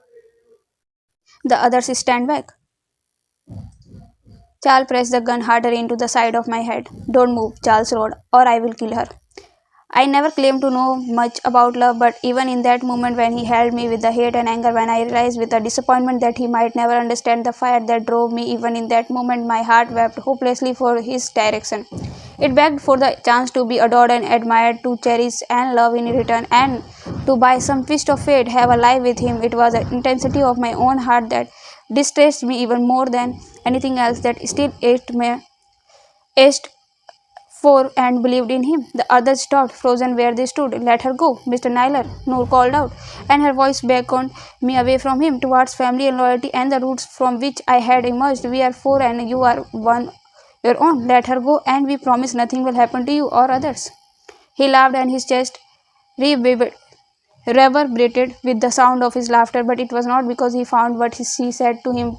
the others stand back. Charles pressed the gun harder into the side of my head. Don't move, Charles roared, or I will kill her. I never claimed to know much about love, but even in that moment when he held me with the hate and anger, when I realized with the disappointment that he might never understand the fire that drove me, even in that moment my heart wept hopelessly for his direction. It begged for the chance to be adored and admired, to cherish and love in return, and to by some twist of fate have a life with him. It was the intensity of my own heart that distressed me even more than anything else, that still ached for and believed in him. The others stopped, frozen where they stood. Let her go, Mr. Naylor, Noor called out, and her voice beckoned me away from him towards family and loyalty and the roots from which I had emerged. We are four and you are one your own. Let her go, and we promise nothing will happen to you or others. He laughed, and his chest reverberated with the sound of his laughter, but it was not because he found what she said to him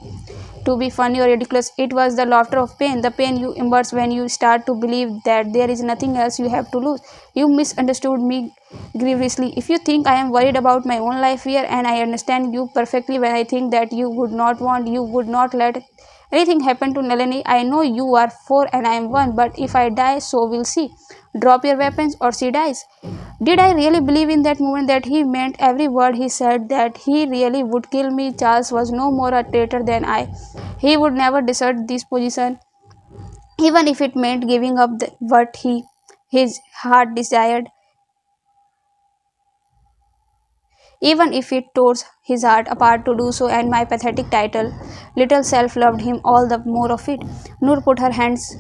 to be funny or ridiculous. It was the laughter of pain, the pain you embrace when you start to believe that there is nothing else you have to lose. You misunderstood me grievously. If you think I am worried about my own life here, and I understand you perfectly when I think that you would not let anything happen to Nalini. I know you are four and I am one, but if I die, so we'll see. Drop your weapons or she dies. Did I really believe in that moment that he meant every word he said, that he really would kill me? Charles was no more a traitor than I. He would never desert this position, even if it meant giving up what his heart desired, even if it tore his heart apart to do so, and my pathetic title, Little Self, loved him all the more of it. Noor put her hands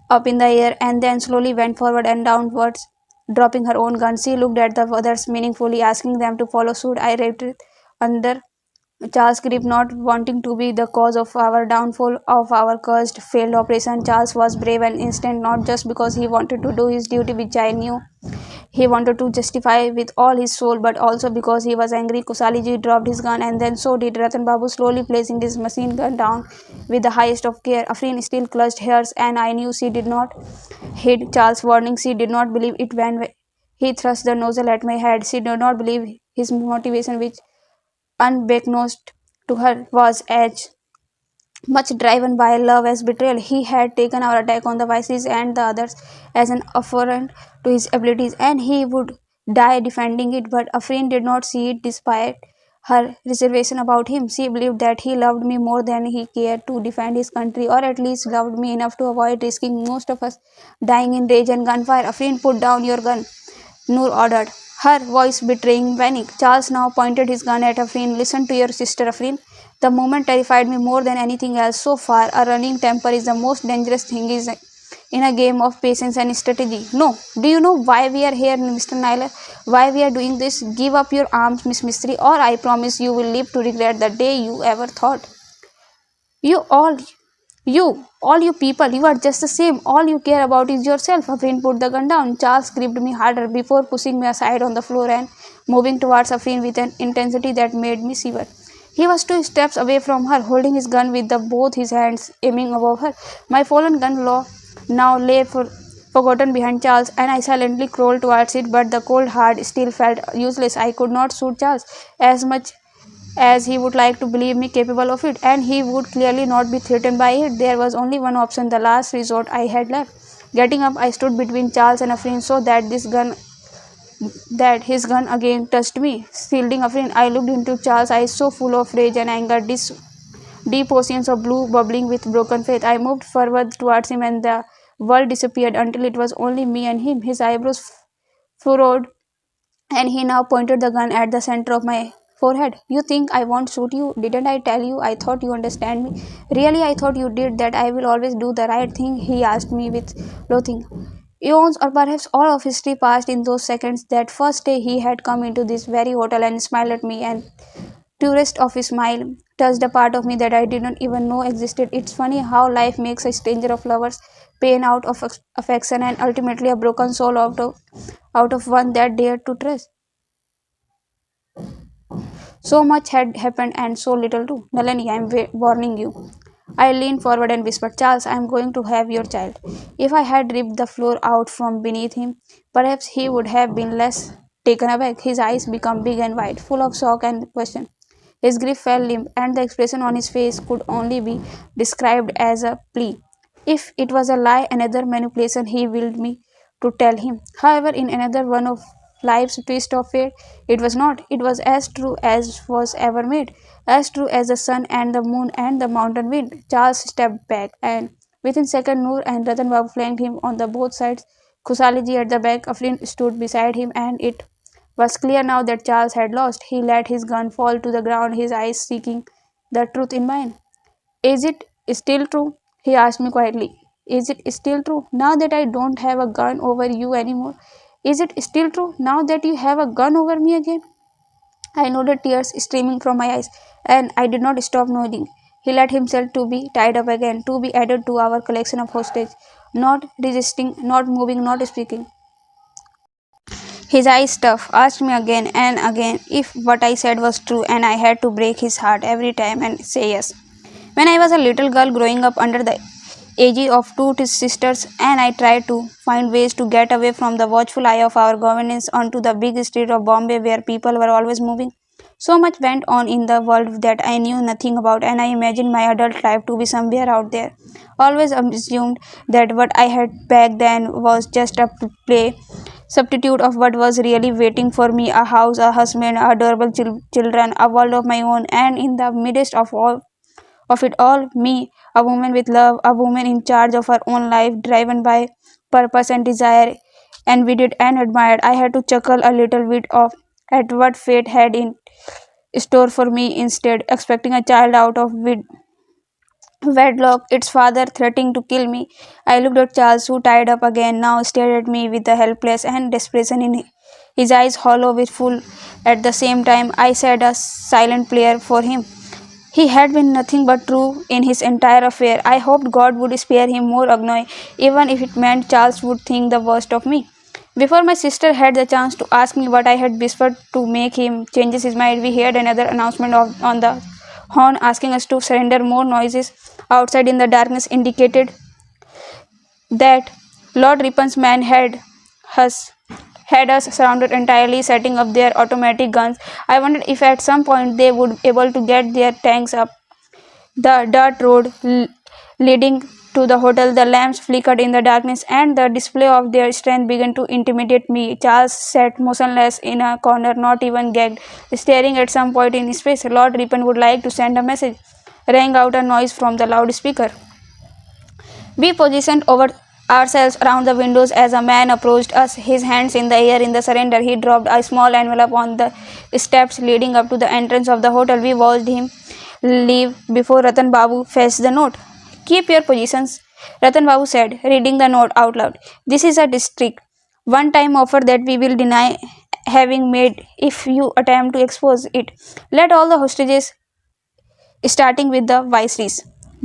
up in the air and then slowly went forward and downwards, dropping her own gun. She looked at the others meaningfully, asking them to follow suit. I retreated under Charles' grip, not wanting to be the cause of our downfall, of our cursed, failed operation. Charles was brave and instant, not just because he wanted to do his duty, which I knew he wanted to justify with all his soul, but also because he was angry. Kusaliji dropped his gun, and then so did Ratan Babu, slowly placing his machine gun down with the highest of care. Afreen still clutched hers, and I knew she did not heed Charles' warning. She did not believe it when he thrust the nozzle at my head. She did not believe his motivation, which, unbeknownst to her, was as much driven by love as betrayal. He had taken our attack on the Vices and the others as an affront to his abilities, and he would die defending it. But Afreen did not see it despite her reservation about him. She believed that he loved me more than he cared to defend his country, or at least loved me enough to avoid risking most of us dying in rage and gunfire. Afreen, put down your gun, Noor ordered, her voice betraying panic. Charles now pointed his gun at Afreen. Listen to your sister, Afreen. The moment terrified me more than anything else so far. A running temper is the most dangerous thing in a game of patience and strategy. No. Do you know why we are here, Mr. Naylor? Why we are doing this? Give up your arms, Miss Mystery, or I promise you will live to regret the day you ever thought. You all all you people, you are just the same. All you care about is yourself. Afreen put the gun down. Charles gripped me harder before pushing me aside on the floor and moving towards Afreen with an intensity that made me shiver. He was 2 steps away from her, holding his gun with both his hands, aiming above her. My fallen gun now lay forgotten behind Charles, and I silently crawled towards it, but the cold heart still felt useless. I could not shoot Charles as much as he would like to believe me capable of it, and he would clearly not be threatened by it. There was only one option, the last resort I had left. Getting up, I stood between Charles and Afreen so that his gun again touched me. Shielding Afreen, I looked into Charles' eyes so full of rage and anger, deep oceans of blue bubbling with broken faith. I moved forward towards him, and the world disappeared until it was only me and him. His eyebrows furrowed, and he now pointed the gun at the center of my forehead. You think I won't shoot you? Didn't I tell you? I thought you understand me. Really, I thought you did that I will always do the right thing, he asked me with loathing. Eons or perhaps all of history passed in those seconds. That first day he had come into this very hotel and smiled at me, and tourist of his smile touched a part of me that I didn't even know existed. It's funny how life makes a stranger of lovers, pain out of affection, and ultimately a broken soul out of one that dared to trust. So much had happened and so little too. Nalani, I am warning you. I leaned forward and whispered, Charles, I am going to have your child. If I had ripped the floor out from beneath him, perhaps he would have been less taken aback. His eyes became big and wide, full of shock and question. His grip fell limp, and the expression on his face could only be described as a plea. If it was a lie, another manipulation he willed me to tell him. However, in another one of life's twist of fate, it was not. It was as true as was ever made, as true as the sun and the moon and the mountain wind. Charles stepped back, and within second, Noor and Ratan Babu flanked him on the both sides. Khusaliji at the back, Aflin stood beside him, and it was clear now that Charles had lost. He let his gun fall to the ground, his eyes seeking the truth in mine. Is it still true? He asked me quietly. Is it still true now that I don't have a gun over you anymore? Is it still true now that you have a gun over me again? I noted, tears streaming from my eyes, and I did not stop nodding. He let himself to be tied up again, to be added to our collection of hostage, not resisting, not moving, not speaking. His eyes tough, asked me again and again if what I said was true, and I had to break his heart every time and say yes. When I was a little girl growing up under the aegis of two sisters, and I tried to find ways to get away from the watchful eye of our governance onto the big street of Bombay where people were always moving. So much went on in the world that I knew nothing about, and I imagined my adult life to be somewhere out there. Always assumed that what I had back then was just a play substitute of what was really waiting for me, a house, a husband, adorable children, a world of my own, and in the midst of it all, me, a woman with love, a woman in charge of her own life, driven by purpose and desire, envied and admired. I had to chuckle a little bit of at what fate had in store for me instead, expecting a child out of wedlock, its father threatening to kill me. I looked at Charles, who, tied up again, now stared at me with a helpless and desperation in his eyes, hollow with full at the same time. I said a silent prayer for him. He had been nothing but true in his entire affair. I hoped God would spare him more agony, even if it meant Charles would think the worst of me. Before my sister had the chance to ask me what I had whispered to make him change his mind, we heard another announcement on the horn asking us to surrender. More noises outside in the darkness indicated that Lord Ripon's men us had us surrounded entirely, setting up their automatic guns. I wondered if at some point they would be able to get their tanks up the dirt road leading to the hotel. The lamps flickered in the darkness, and the display of their strength began to intimidate me. Charles sat motionless in a corner, not even gagged, staring at some point in space. Lord Ripon would like to send a message, rang out a noise from the loudspeaker. We positioned ourselves around the windows as a man approached us, his hands in the air in the surrender. He dropped a small envelope on the steps leading up to the entrance of the hotel. We watched him leave before Ratan Babu fetched the note. Keep your positions, Ratan Babu said, reading the note out loud. This is a district one-time offer that we will deny having made if you attempt to expose it. Let all the hostages starting with the viceroys.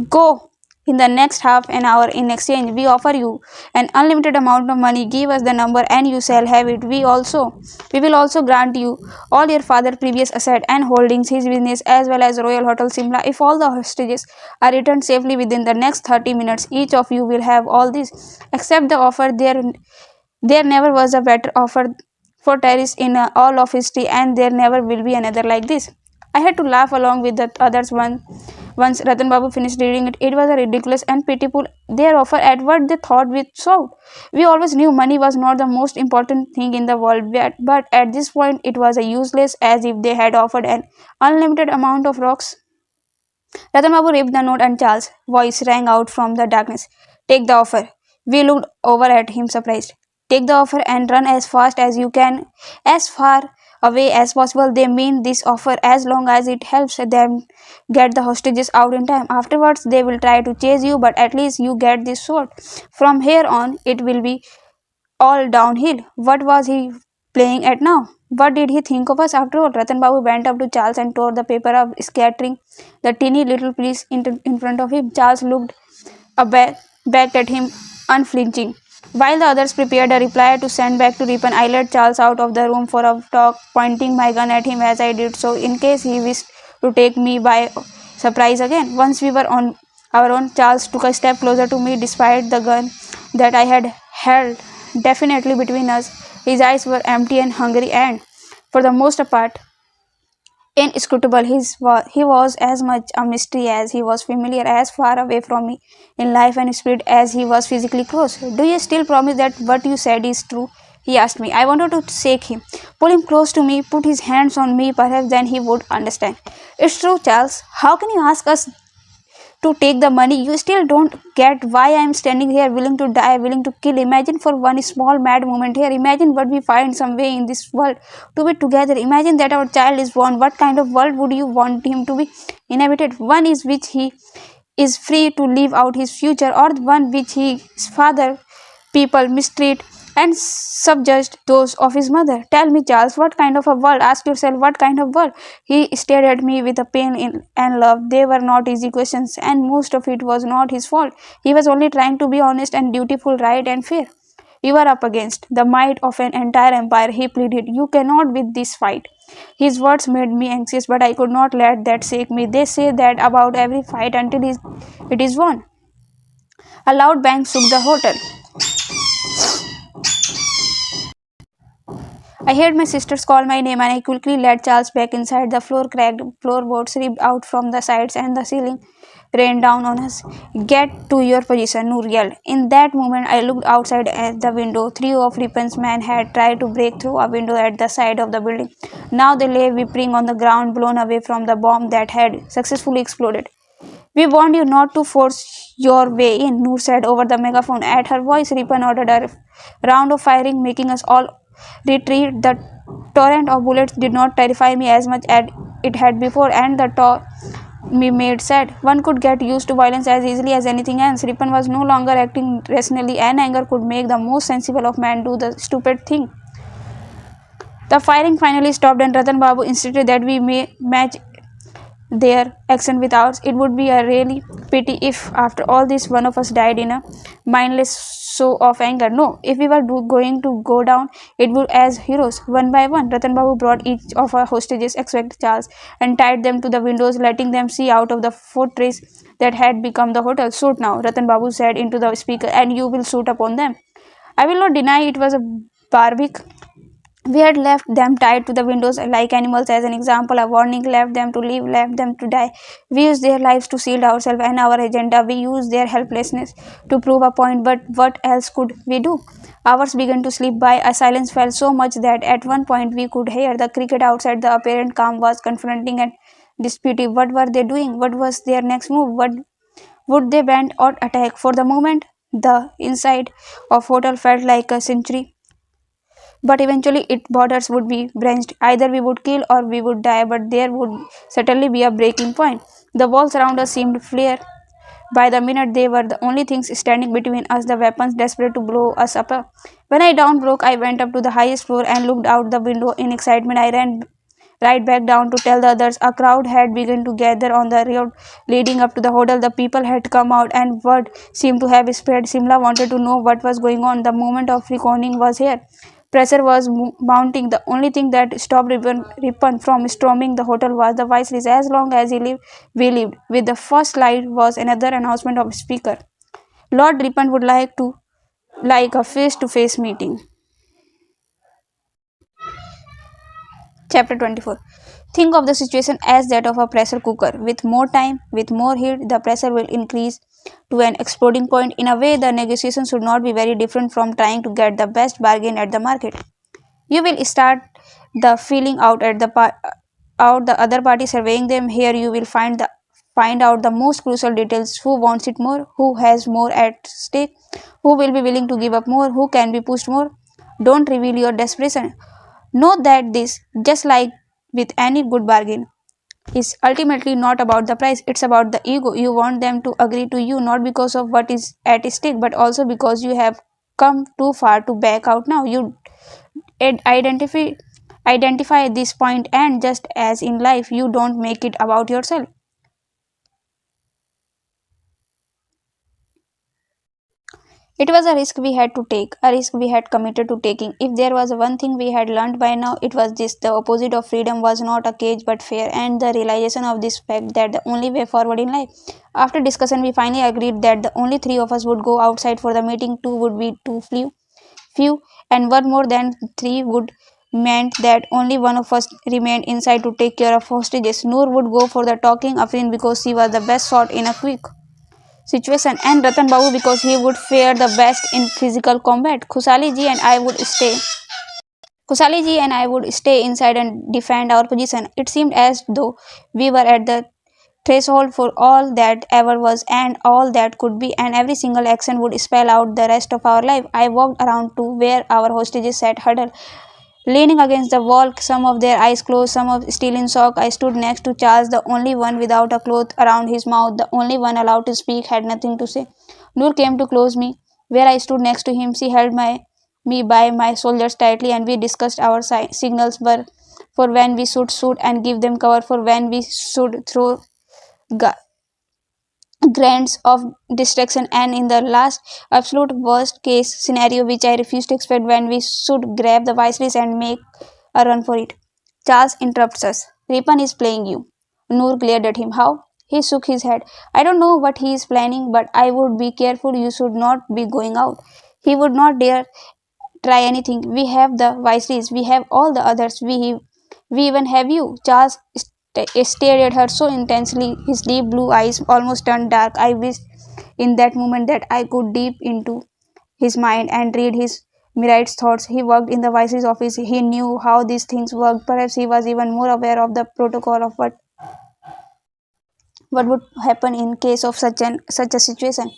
Go in the next half an hour. In exchange, we offer you an unlimited amount of money. Give us the number and you shall have it. We will also grant you all your father's previous asset and holdings, his business as well as Royal Hotel Simla. If all the hostages are returned safely within the next 30 minutes, each of you will have all this. Accept the offer. There never was a better offer for terrorists in all of history, and there never will be another like this. I had to laugh along with the others once Ratan Babu finished reading it. It was a ridiculous and pitiful their offer at what they thought we saw. We always knew money was not the most important thing in the world, but at this point it was a useless, as if they had offered an unlimited amount of rocks. Ratan Babu ripped the note and Charles' voice rang out from the darkness. Take the offer. We looked over at him surprised. Take the offer and run as fast as you can, as far away as possible. They mean this offer as long as it helps them get the hostages out in time. Afterwards, they will try to chase you, but at least you get this sword. From here on, it will be all downhill. What was he playing at now? What did he think of us after all? Ratan Babu went up to Charles and tore the paper up, scattering the teeny little piece in front of him. Charles looked back at him, unflinching. While the others prepared a reply to send back to Ripon, I led Charles out of the room for a talk, pointing my gun at him as I did so, in case he wished to take me by surprise again. Once we were on our own, Charles took a step closer to me, despite the gun that I had held definitely between us. His eyes were empty and hungry, and, for the most part, inscrutable. He was as much a mystery as he was familiar, as far away from me in life and spirit as he was physically close. Do you still promise that what you said is true? He asked me. I wanted to shake him, pull him close to me, put his hands on me. Perhaps then he would understand. It's true, Charles. How can you ask us to take the money? You still don't get why I am standing here, willing to die, willing to kill. Imagine for one small mad moment here. Imagine what we find some way in this world to be together. Imagine that our child is born. What kind of world would you want him to be inhabited? One is which he is free to live out his future, or one which his father people mistreat and subjugate those of his mother. Tell me, Charles, what kind of a world? Ask yourself, what kind of world? He stared at me with a pain and love. They were not easy questions, and most of it was not his fault. He was only trying to be honest and dutiful, right and fair. You are up against the might of an entire empire, he pleaded. You cannot win this fight. His words made me anxious, but I could not let that shake me. They say that about every fight until it is won. A loud bang shook the hotel. I heard my sisters call my name, and I quickly led Charles back inside. The floor cracked, floorboards ripped out from the sides, and the ceiling rained down on us. Get to your position, Noor yelled. In that moment, I looked outside at the window. Three of Rippon's men had tried to break through a window at the side of the building. Now they lay whimpering on the ground, blown away from the bomb that had successfully exploded. We warned you not to force your way in, Noor said over the megaphone. At her voice, Rippon ordered a round of firing, making us all retreat. The torrent of bullets did not terrify me as much as it had before, and the me made sad. One could get used to violence as easily as anything else. Rippon was no longer acting rationally, and anger could make the most sensible of men do the stupid thing. The firing finally stopped, and Ratan Babu insisted that we may match their action with ours. It would be a really pity if, after all this, one of us died in a mindless show of anger. No, if we were going to go down, it would as heroes, one by one. Ratan Babu brought each of our hostages, except Charles, and tied them to the windows, letting them see out of the fortress that had become the hotel. Shoot now, Ratan Babu said into the speaker, and you will shoot upon them. I will not deny it was a barbaric. We had left them tied to the windows like animals. As an example, a warning, left them to live, left them to die. We used their lives to shield ourselves and our agenda. We used their helplessness to prove a point, but what else could we do? Hours began to slip by. A silence fell so much that at one point we could hear the cricket outside. The apparent calm was confronting and disputive. What were they doing? What was their next move? What would they bend or attack? For the moment, the inside of hotel felt like a century, but eventually its borders would be branched. Either we would kill or we would die, but there would certainly be a breaking point. The walls around us seemed flare. By the minute, they were the only things standing between us, the weapons desperate to blow us up. When I down broke, I went up to the highest floor and looked out the window. In excitement, I ran right back down to tell the others. A crowd had begun to gather on the road leading up to the hotel. The people had come out, and word seemed to have spread. Shimla wanted to know what was going on. The moment of reckoning was here. Pressure was mounting. The only thing that stopped Ripon from storming the hotel was the viceroy. As long as he lived, we lived. With the first light was another announcement of speaker. Lord Ripon would like a face-to-face meeting. Chapter 24. Think of the situation as that of a pressure cooker. With more time, with more heat, the pressure will increase to an exploding point. In a way, the negotiation should not be very different from trying to get the best bargain at the market. You will start the feeling out at the other party, surveying them. Here you will find out the most crucial details: who wants it more, who has more at stake, who will be willing to give up more, who can be pushed more. Don't reveal your desperation. Know that this, just like with any good bargain, is ultimately not about the price, it's about the ego. You want them to agree to you not because of what is at stake, but also because you have come too far to back out now. You identify this point, and just as in life, you don't make it about yourself. It was a risk we had to take, a risk we had committed to taking. If there was one thing we had learned by now, it was this: the opposite of freedom was not a cage but fear, and the realization of this fact that the only way forward in life. After discussion, we finally agreed that the only three of us would go outside for the meeting, two would be too few, and one more than three would meant that only one of us remained inside to take care of hostages. Noor would go for the talking, Afrin because she was the best shot in a quick situation, and Ratan Babu because he would fare the best in physical combat. Khusali ji and I would stay inside and defend our position. It seemed as though we were at the threshold for all that ever was and all that could be, and every single action would spell out the rest of our life. I walked around to where our hostages sat huddled, leaning against the wall, some of their eyes closed, some of still in shock. I stood next to Charles, the only one without a cloth around his mouth, the only one allowed to speak, had nothing to say. Noor came to close me, where I stood next to him. She held me by my shoulders tightly, and we discussed our signals were for when we should shoot and give them cover, for when we should throw grants of distraction, and in the last absolute worst case scenario which I refuse to expect, when we should grab the vice and make a run for it. Charles interrupts us. Ripan is playing you. Noor glared at him. How? He shook his head. I don't know what he is planning, but I would be careful. You should not be going out. He would not dare try anything. We have the Viceroys, we have all the others, we even have you. Charles stared at her so intensely, his deep blue eyes almost turned dark. I wished in that moment that I could deep into his mind and read his myriad thoughts. He worked in the Viceroy's office. He knew how these things worked. Perhaps he was even more aware of the protocol of what would happen in case of such a situation.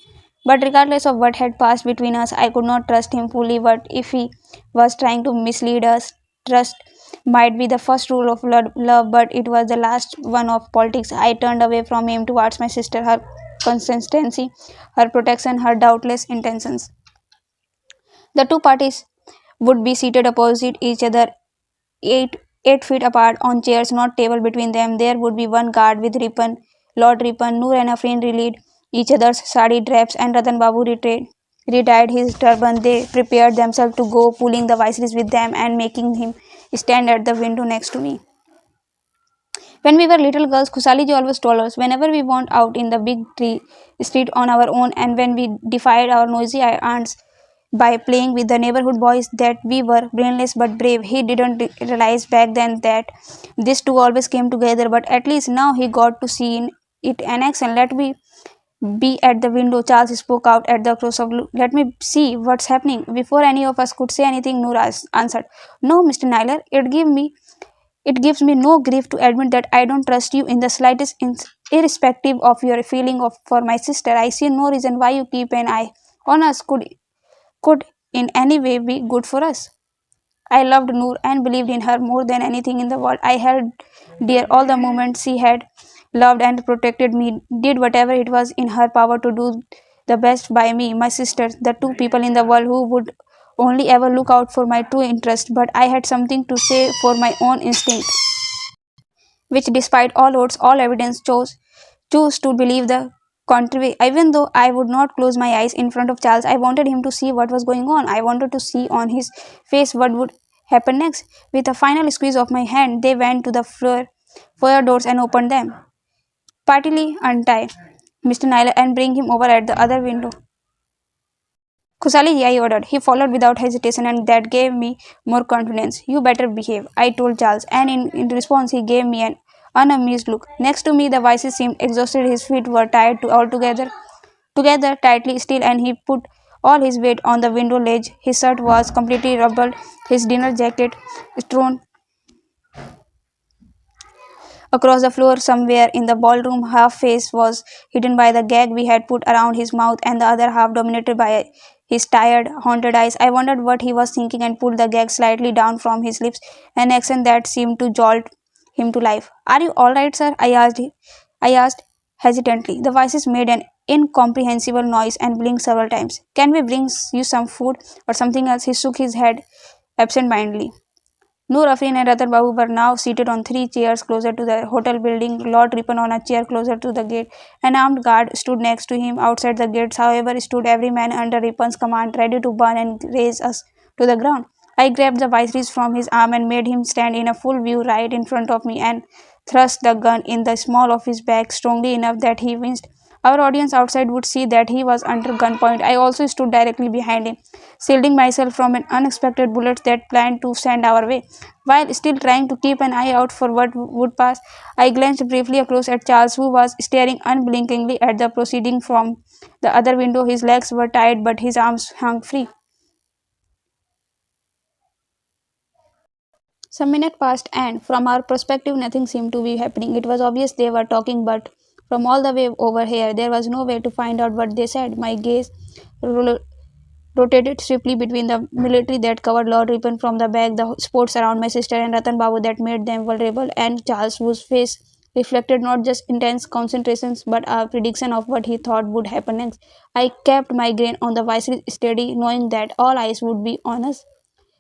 But regardless of what had passed between us, I could not trust him fully. But if he was trying to mislead us, trust might be the first rule of love, but it was the last one of politics. I turned away from him towards my sister, her consistency, her protection, her doubtless intentions. The two parties would be seated opposite each other, eight 8 feet apart on chairs, not table between them. There would be one guard with Ripan, Lord Ripan. Noor and Afrin relieved each other's sari drapes, and Ratan Babu retied his turban. They prepared themselves to go, pulling the viceroys with them and making him stand at the window next to me. When we were little girls, Khusaliji always told us whenever we went out in the big tree street on our own, and when we defied our noisy aunts by playing with the neighborhood boys, that we were brainless but brave. He didn't realize back then that these two always came together, but at least now he got to see it in action. Let me be at the window, Charles spoke out at the close of look. Let me see what's happening. Before any of us could say anything, Noor answered, No, Mr. Naylor, it gives me no grief to admit that I don't trust you in the slightest, irrespective of your feeling for my sister. I see no reason why you keep an eye on us could in any way be good for us. I loved Noor and believed in her more than anything in the world. I held dear all the moments she had loved and protected me, did whatever it was in her power to do the best by me, my sisters, the two people in the world who would only ever look out for my true interest. But I had something to say for my own instinct, which despite all odds, all evidence choose to believe the contrary. Even though I would not close my eyes in front of Charles, I wanted him to see what was going on. I wanted to see on his face what would happen next. With a final squeeze of my hand, they went to the foyer doors and opened them. Partly untie Mr. Naylor and bring him over at the other window. Khusali, I ordered. He followed without hesitation, and that gave me more confidence. You better behave, I told Charles, and in response, he gave me an unamused look. Next to me, the vice seemed exhausted. His feet were tied together tightly still, and he put all his weight on the window ledge. His shirt was completely ruffled, his dinner jacket strewn across the floor somewhere in the ballroom. Half face was hidden by the gag we had put around his mouth, and the other half dominated by his tired, haunted eyes. I wondered what he was thinking and pulled the gag slightly down from his lips, an accent that seemed to jolt him to life. Are you all right, sir? I asked hesitantly. The voices made an incomprehensible noise and blinked several times. Can we bring you some food or something else? He shook his head absent-mindedly. Noor, Afrin, and Ratan Babu were now seated on three chairs closer to the hotel building. Lord Ripon on a chair closer to the gate. An armed guard stood next to him outside the gates. However, stood every man under Ripon's command, ready to burn and raze us to the ground. I grabbed the viceroys from his arm and made him stand in a full view right in front of me and thrust the gun in the small of his back strongly enough that he winced. Our audience outside would see that he was under gunpoint. I also stood directly behind him, shielding myself from an unexpected bullet that planned to send our way. While still trying to keep an eye out for what would pass, I glanced briefly across at Charles, who was staring unblinkingly at the proceeding from the other window. His legs were tied, but his arms hung free. Some minutes passed, and from our perspective, nothing seemed to be happening. It was obvious they were talking, but from all the way over here, there was no way to find out what they said. My gaze rotated swiftly between the military that covered Lord Ripon from the back, the sports around my sister and Ratan Babu that made them vulnerable, and Charles, whose face reflected not just intense concentrations but a prediction of what he thought would happen next. I kept my gaze on the viceroy steady, knowing that all eyes would be on us.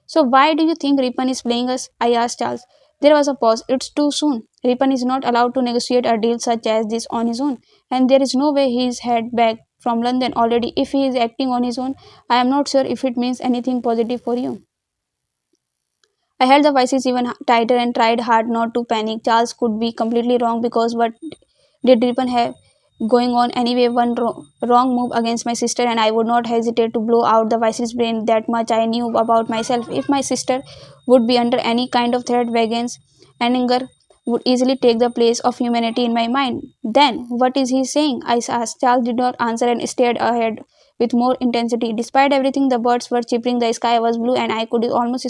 So why do you think Ripon is playing us? I asked Charles. There was a pause. It's too soon. Ripon is not allowed to negotiate a deal such as this on his own, and there is no way he is head back from London already. If he is acting on his own, I am not sure if it means anything positive for you. I held the vices even tighter and tried hard not to panic. Charles could be completely wrong because what did Ripon have going on anyway? One wrong move against my sister, and I would not hesitate to blow out the vice's brain. That much I knew about myself. If my sister would be under any kind of threat, vengeance and anger would easily take the place of humanity in my mind. Then, what is he saying? I asked. Charles did not answer and stared ahead with more intensity. Despite everything, the birds were chirping, the sky was blue, and I could almost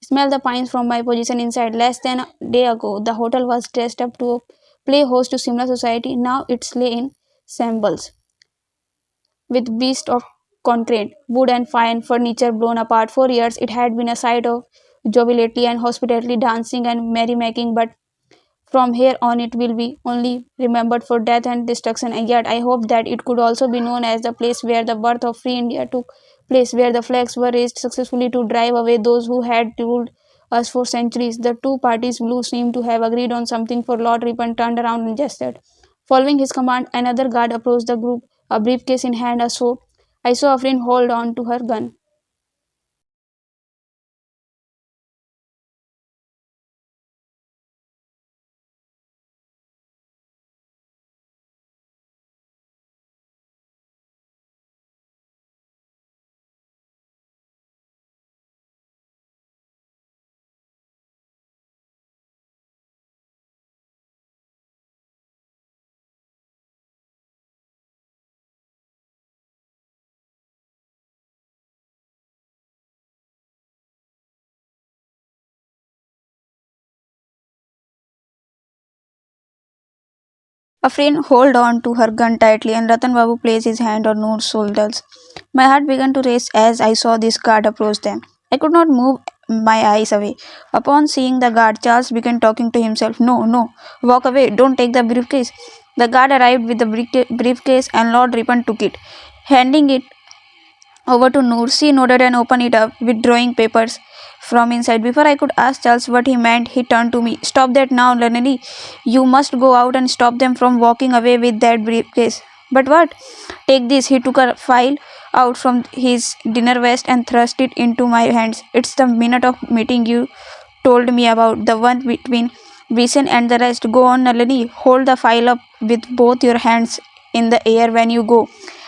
smell the pines from my position inside. Less than a day ago, the hotel was dressed up to play host to Shimla society. Now it's lay in shambles, with beasts of concrete, wood and fine furniture blown apart. For years, it had been a site of joviality and hospitality, dancing and merrymaking, but from here on, it will be only remembered for death and destruction. And yet, I hope that it could also be known as the place where the birth of free India took place, where the flags were raised successfully to drive away those who had ruled us for centuries. The two parties blue seemed to have agreed on something, for Lord Ripon turned around and gestured. Following his command, another guard approached the group, a briefcase in hand. I saw Afrin hold on to her gun. Afrin held on to her gun tightly, and Ratan Babu placed his hand on Noor's shoulders. My heart began to race as I saw this guard approach them. I could not move my eyes away. Upon seeing the guard, Charles began talking to himself. No, no, walk away, don't take the briefcase. The guard arrived with the briefcase, and Lord Ripon took it, handing it over to Noor. She nodded and opened it up, withdrawing papers from inside. Before I could ask Charles what he meant, he turned to me. Stop that now, Lenny. You must go out and stop them from walking away with that briefcase. But what? Take this. He took a file out from his dinner vest and thrust it into my hands. It's the minute of meeting you told me about, the one between Vision and the rest. Go on, Nalini. Hold the file up with both your hands in the air when you go,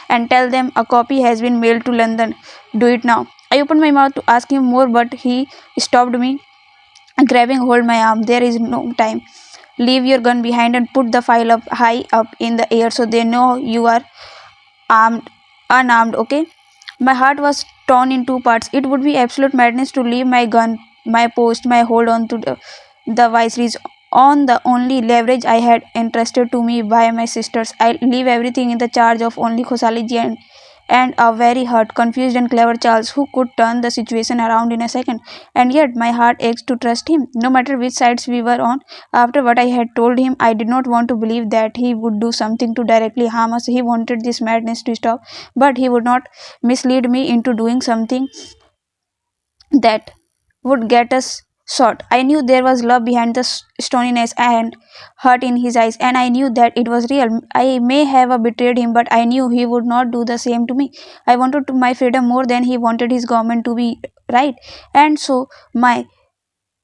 and tell them a copy has been mailed to London. Do it now. I opened my mouth to ask him more, but he stopped me, grabbing hold my arm. There is no time. Leave your gun behind and put the file up high up in the air so they know you are armed, unarmed, okay? My heart was torn in two parts. It would be absolute madness to leave my gun, my post, my hold on to the viceroys, on the only leverage I had entrusted to me by my sisters. I leave everything in the charge of only Khosali ji and a very hurt, confused, and clever Charles who could turn the situation around in a second. And yet, my heart ached to trust him, no matter which sides we were on. After what I had told him, I did not want to believe that he would do something to directly harm us. He wanted this madness to stop, but he would not mislead me into doing something that would get us shot. I knew there was love behind the stoniness and hurt in his eyes, and I knew that it was real. I may have betrayed him, but I knew he would not do the same to me. I wanted my freedom more than he wanted his government to be right, and so my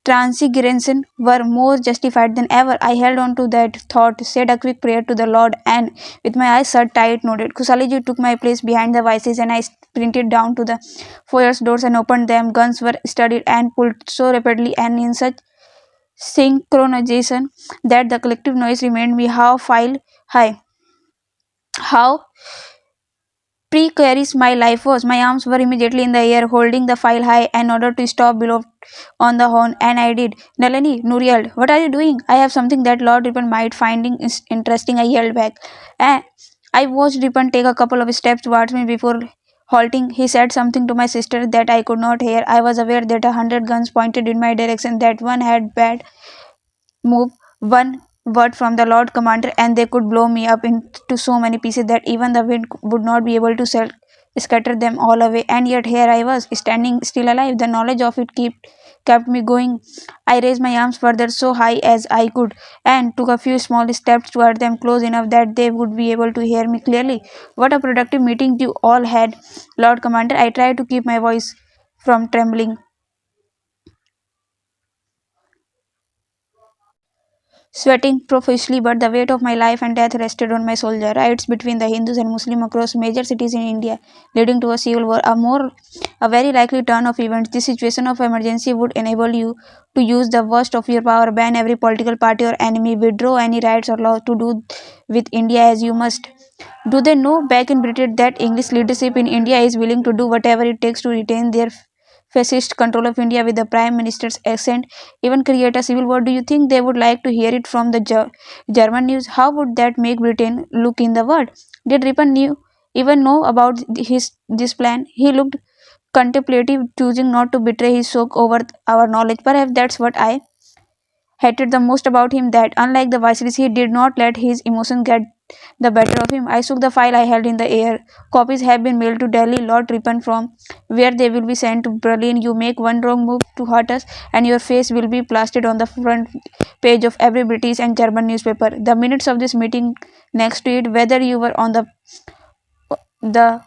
transgression were more justified than ever. I held on to that thought, said a quick prayer to the Lord, and with my eyes shut tight, nodded. Kusaliji took my place behind the vices, and I sprinted down to the foyer's doors and opened them. Guns were studied and pulled so rapidly and in such synchronization that the collective noise reminded me how file high, how precarious my life was. My arms were immediately in the air, holding the file high in order to stop below on the horn, and I did. Nalini, Noor yelled, "What are you doing? I have something that Lord Ripon might find interesting," I yelled back. And I watched Ripon take a couple of steps towards me before halting. He said something to my sister that I could not hear. I was aware that 100 guns pointed in my direction, that one had bad move one word from the Lord Commander and they could blow me up into so many pieces that even the wind would not be able to scatter them all away. And yet here I was, standing still alive. The knowledge of it kept me going. I raised my arms further so high as I could and took a few small steps toward them, close enough that they would be able to hear me clearly. What a productive meeting you all had, Lord Commander. I tried to keep my voice from trembling, sweating profusely, but the weight of my life and death rested on my shoulder. Riots between the Hindus and Muslims across major cities in India, leading to a civil war, a very likely turn of events. This situation of emergency would enable you to use the worst of your power, ban every political party or enemy, withdraw any rights or laws to do with India as you must. Do they know back in Britain that English leadership in India is willing to do whatever it takes to retain their fascist control of India with the Prime Minister's accent, even create a civil war? Do you think they would like to hear it from the German news? How would that make Britain look in the world? Did Ripon even know about this plan? He looked contemplative, choosing not to betray his shock over our knowledge. Perhaps that's what I hated the most about him, that unlike the Viceroys, he did not let his emotions get the better of him. I shook the file I held in the air. Copies have been mailed to Delhi, Lord Ripon, from where they will be sent to Berlin. You make one wrong move to hurt us, and your face will be plastered on the front page of every British and German newspaper. The minutes of this meeting next to it, whether you were on the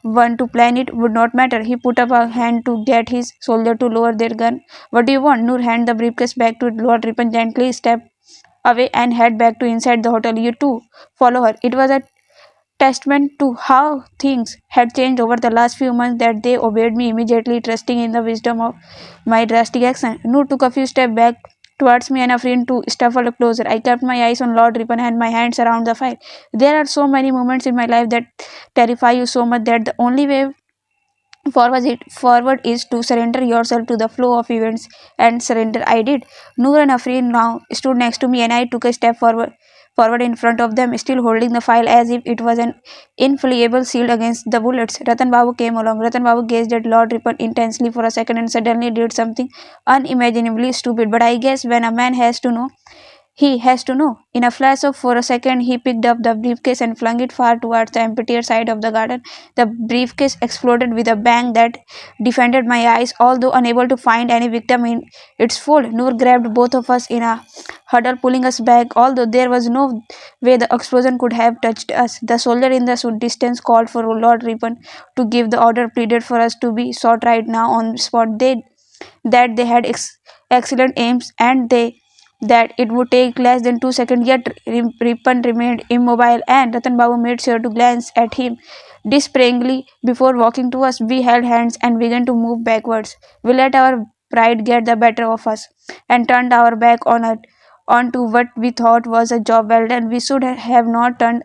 one to plan it, would not matter. He put up a hand to get his soldier to lower their gun. What do you want? Noor handed the briefcase back to Lord Ripon, gently stepped away and head back to inside the hotel. You too, follow her. It was a testament to how things had changed over the last few months that they obeyed me immediately, trusting in the wisdom of my drastic action. Noor took a few steps back towards me and afraid to shuffle closer. I kept my eyes on Lord Ripon and my hands around the fire. There are so many moments in my life that terrify you so much that the only way forward is to surrender yourself to the flow of events, and surrender I did. Noor and Afreen now stood next to me, and I took a step forward in front of them, still holding the file as if it was an infallible shield against the bullets. Ratan Babu came along. Ratan Babu gazed at Lord Ripon intensely for a second and suddenly did something unimaginably stupid. But I guess when a man has to know, he has to know. In a flash of for a second, he picked up the briefcase and flung it far towards the emptier side of the garden. The briefcase exploded with a bang that defended my eyes, although unable to find any victim in its fold. Noor grabbed both of us in a huddle, pulling us back, although there was no way the explosion could have touched us. The soldier in the distance called for Lord Ripon to give the order, pleaded for us to be shot right now on the spot. They had excellent aims, and that it would take less than 2 seconds. Yet Ripon remained immobile, and Ratan Babu made sure to glance at him despairingly before walking to us. We held hands and began to move backwards. We let our pride get the better of us and turned our back onto what we thought was a job well done. We should have not turned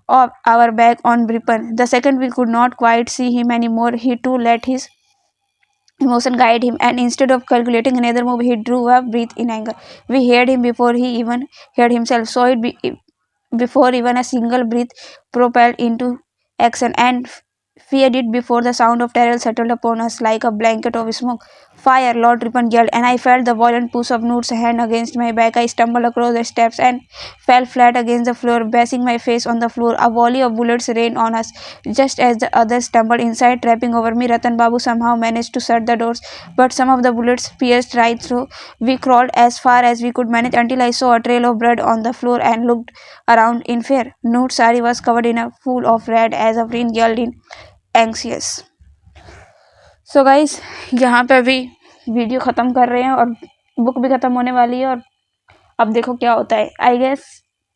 off our back on Ripon. The second we could not quite see him anymore, he too let his emotion guide him, and instead of calculating another move, he drew a breath in anger. We heard him before he even heard himself, saw it before even a single breath propelled into action, and feared it before the sound of terror settled upon us like a blanket of smoke. Fire, Lord Ripon yelled, and I felt the violent push of Noor's hand against my back. I stumbled across the steps and fell flat against the floor, bashing my face on the floor. A volley of bullets rained on us. Just as the others stumbled inside, trapping over me, Ratan Babu somehow managed to shut the doors, but some of the bullets pierced right through. We crawled as far as we could manage until I saw a trail of blood on the floor and looked around in fear. Noor's sari was covered in a pool of red as Afreen yelled in anxious. So guys, यहाँ पे अभी video ख़त्म कर रहे हैं और book भी ख़त्म होने वाली है और अब देखो क्या होता है। आई गेस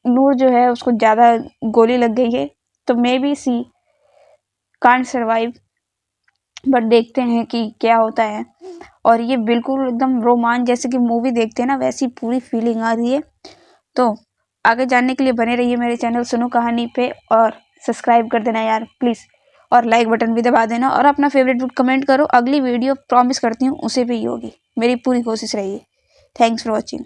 नूर जो है उसको ज़्यादा गोली लग गई है, तो maybe she can't survive, but देखते हैं कि क्या होता है। और ये बिल्कुल एकदम रोमांच जैसे कि मूवी देखते हैं ना, वैसी पूरी फीलिंग आ रही है। तो आगे जानने के लिए बने रहिए मेरे चैनल सुनो कहानी पे और सब्सक्राइब कर देना यार प्लीज़, और लाइक बटन भी दबा देना और अपना फेवरेट बुक कमेंट करो। अगली वीडियो प्रॉमिस करती हूँ उसे भी होगी, मेरी पूरी कोशिश रही है। Thanks for watching.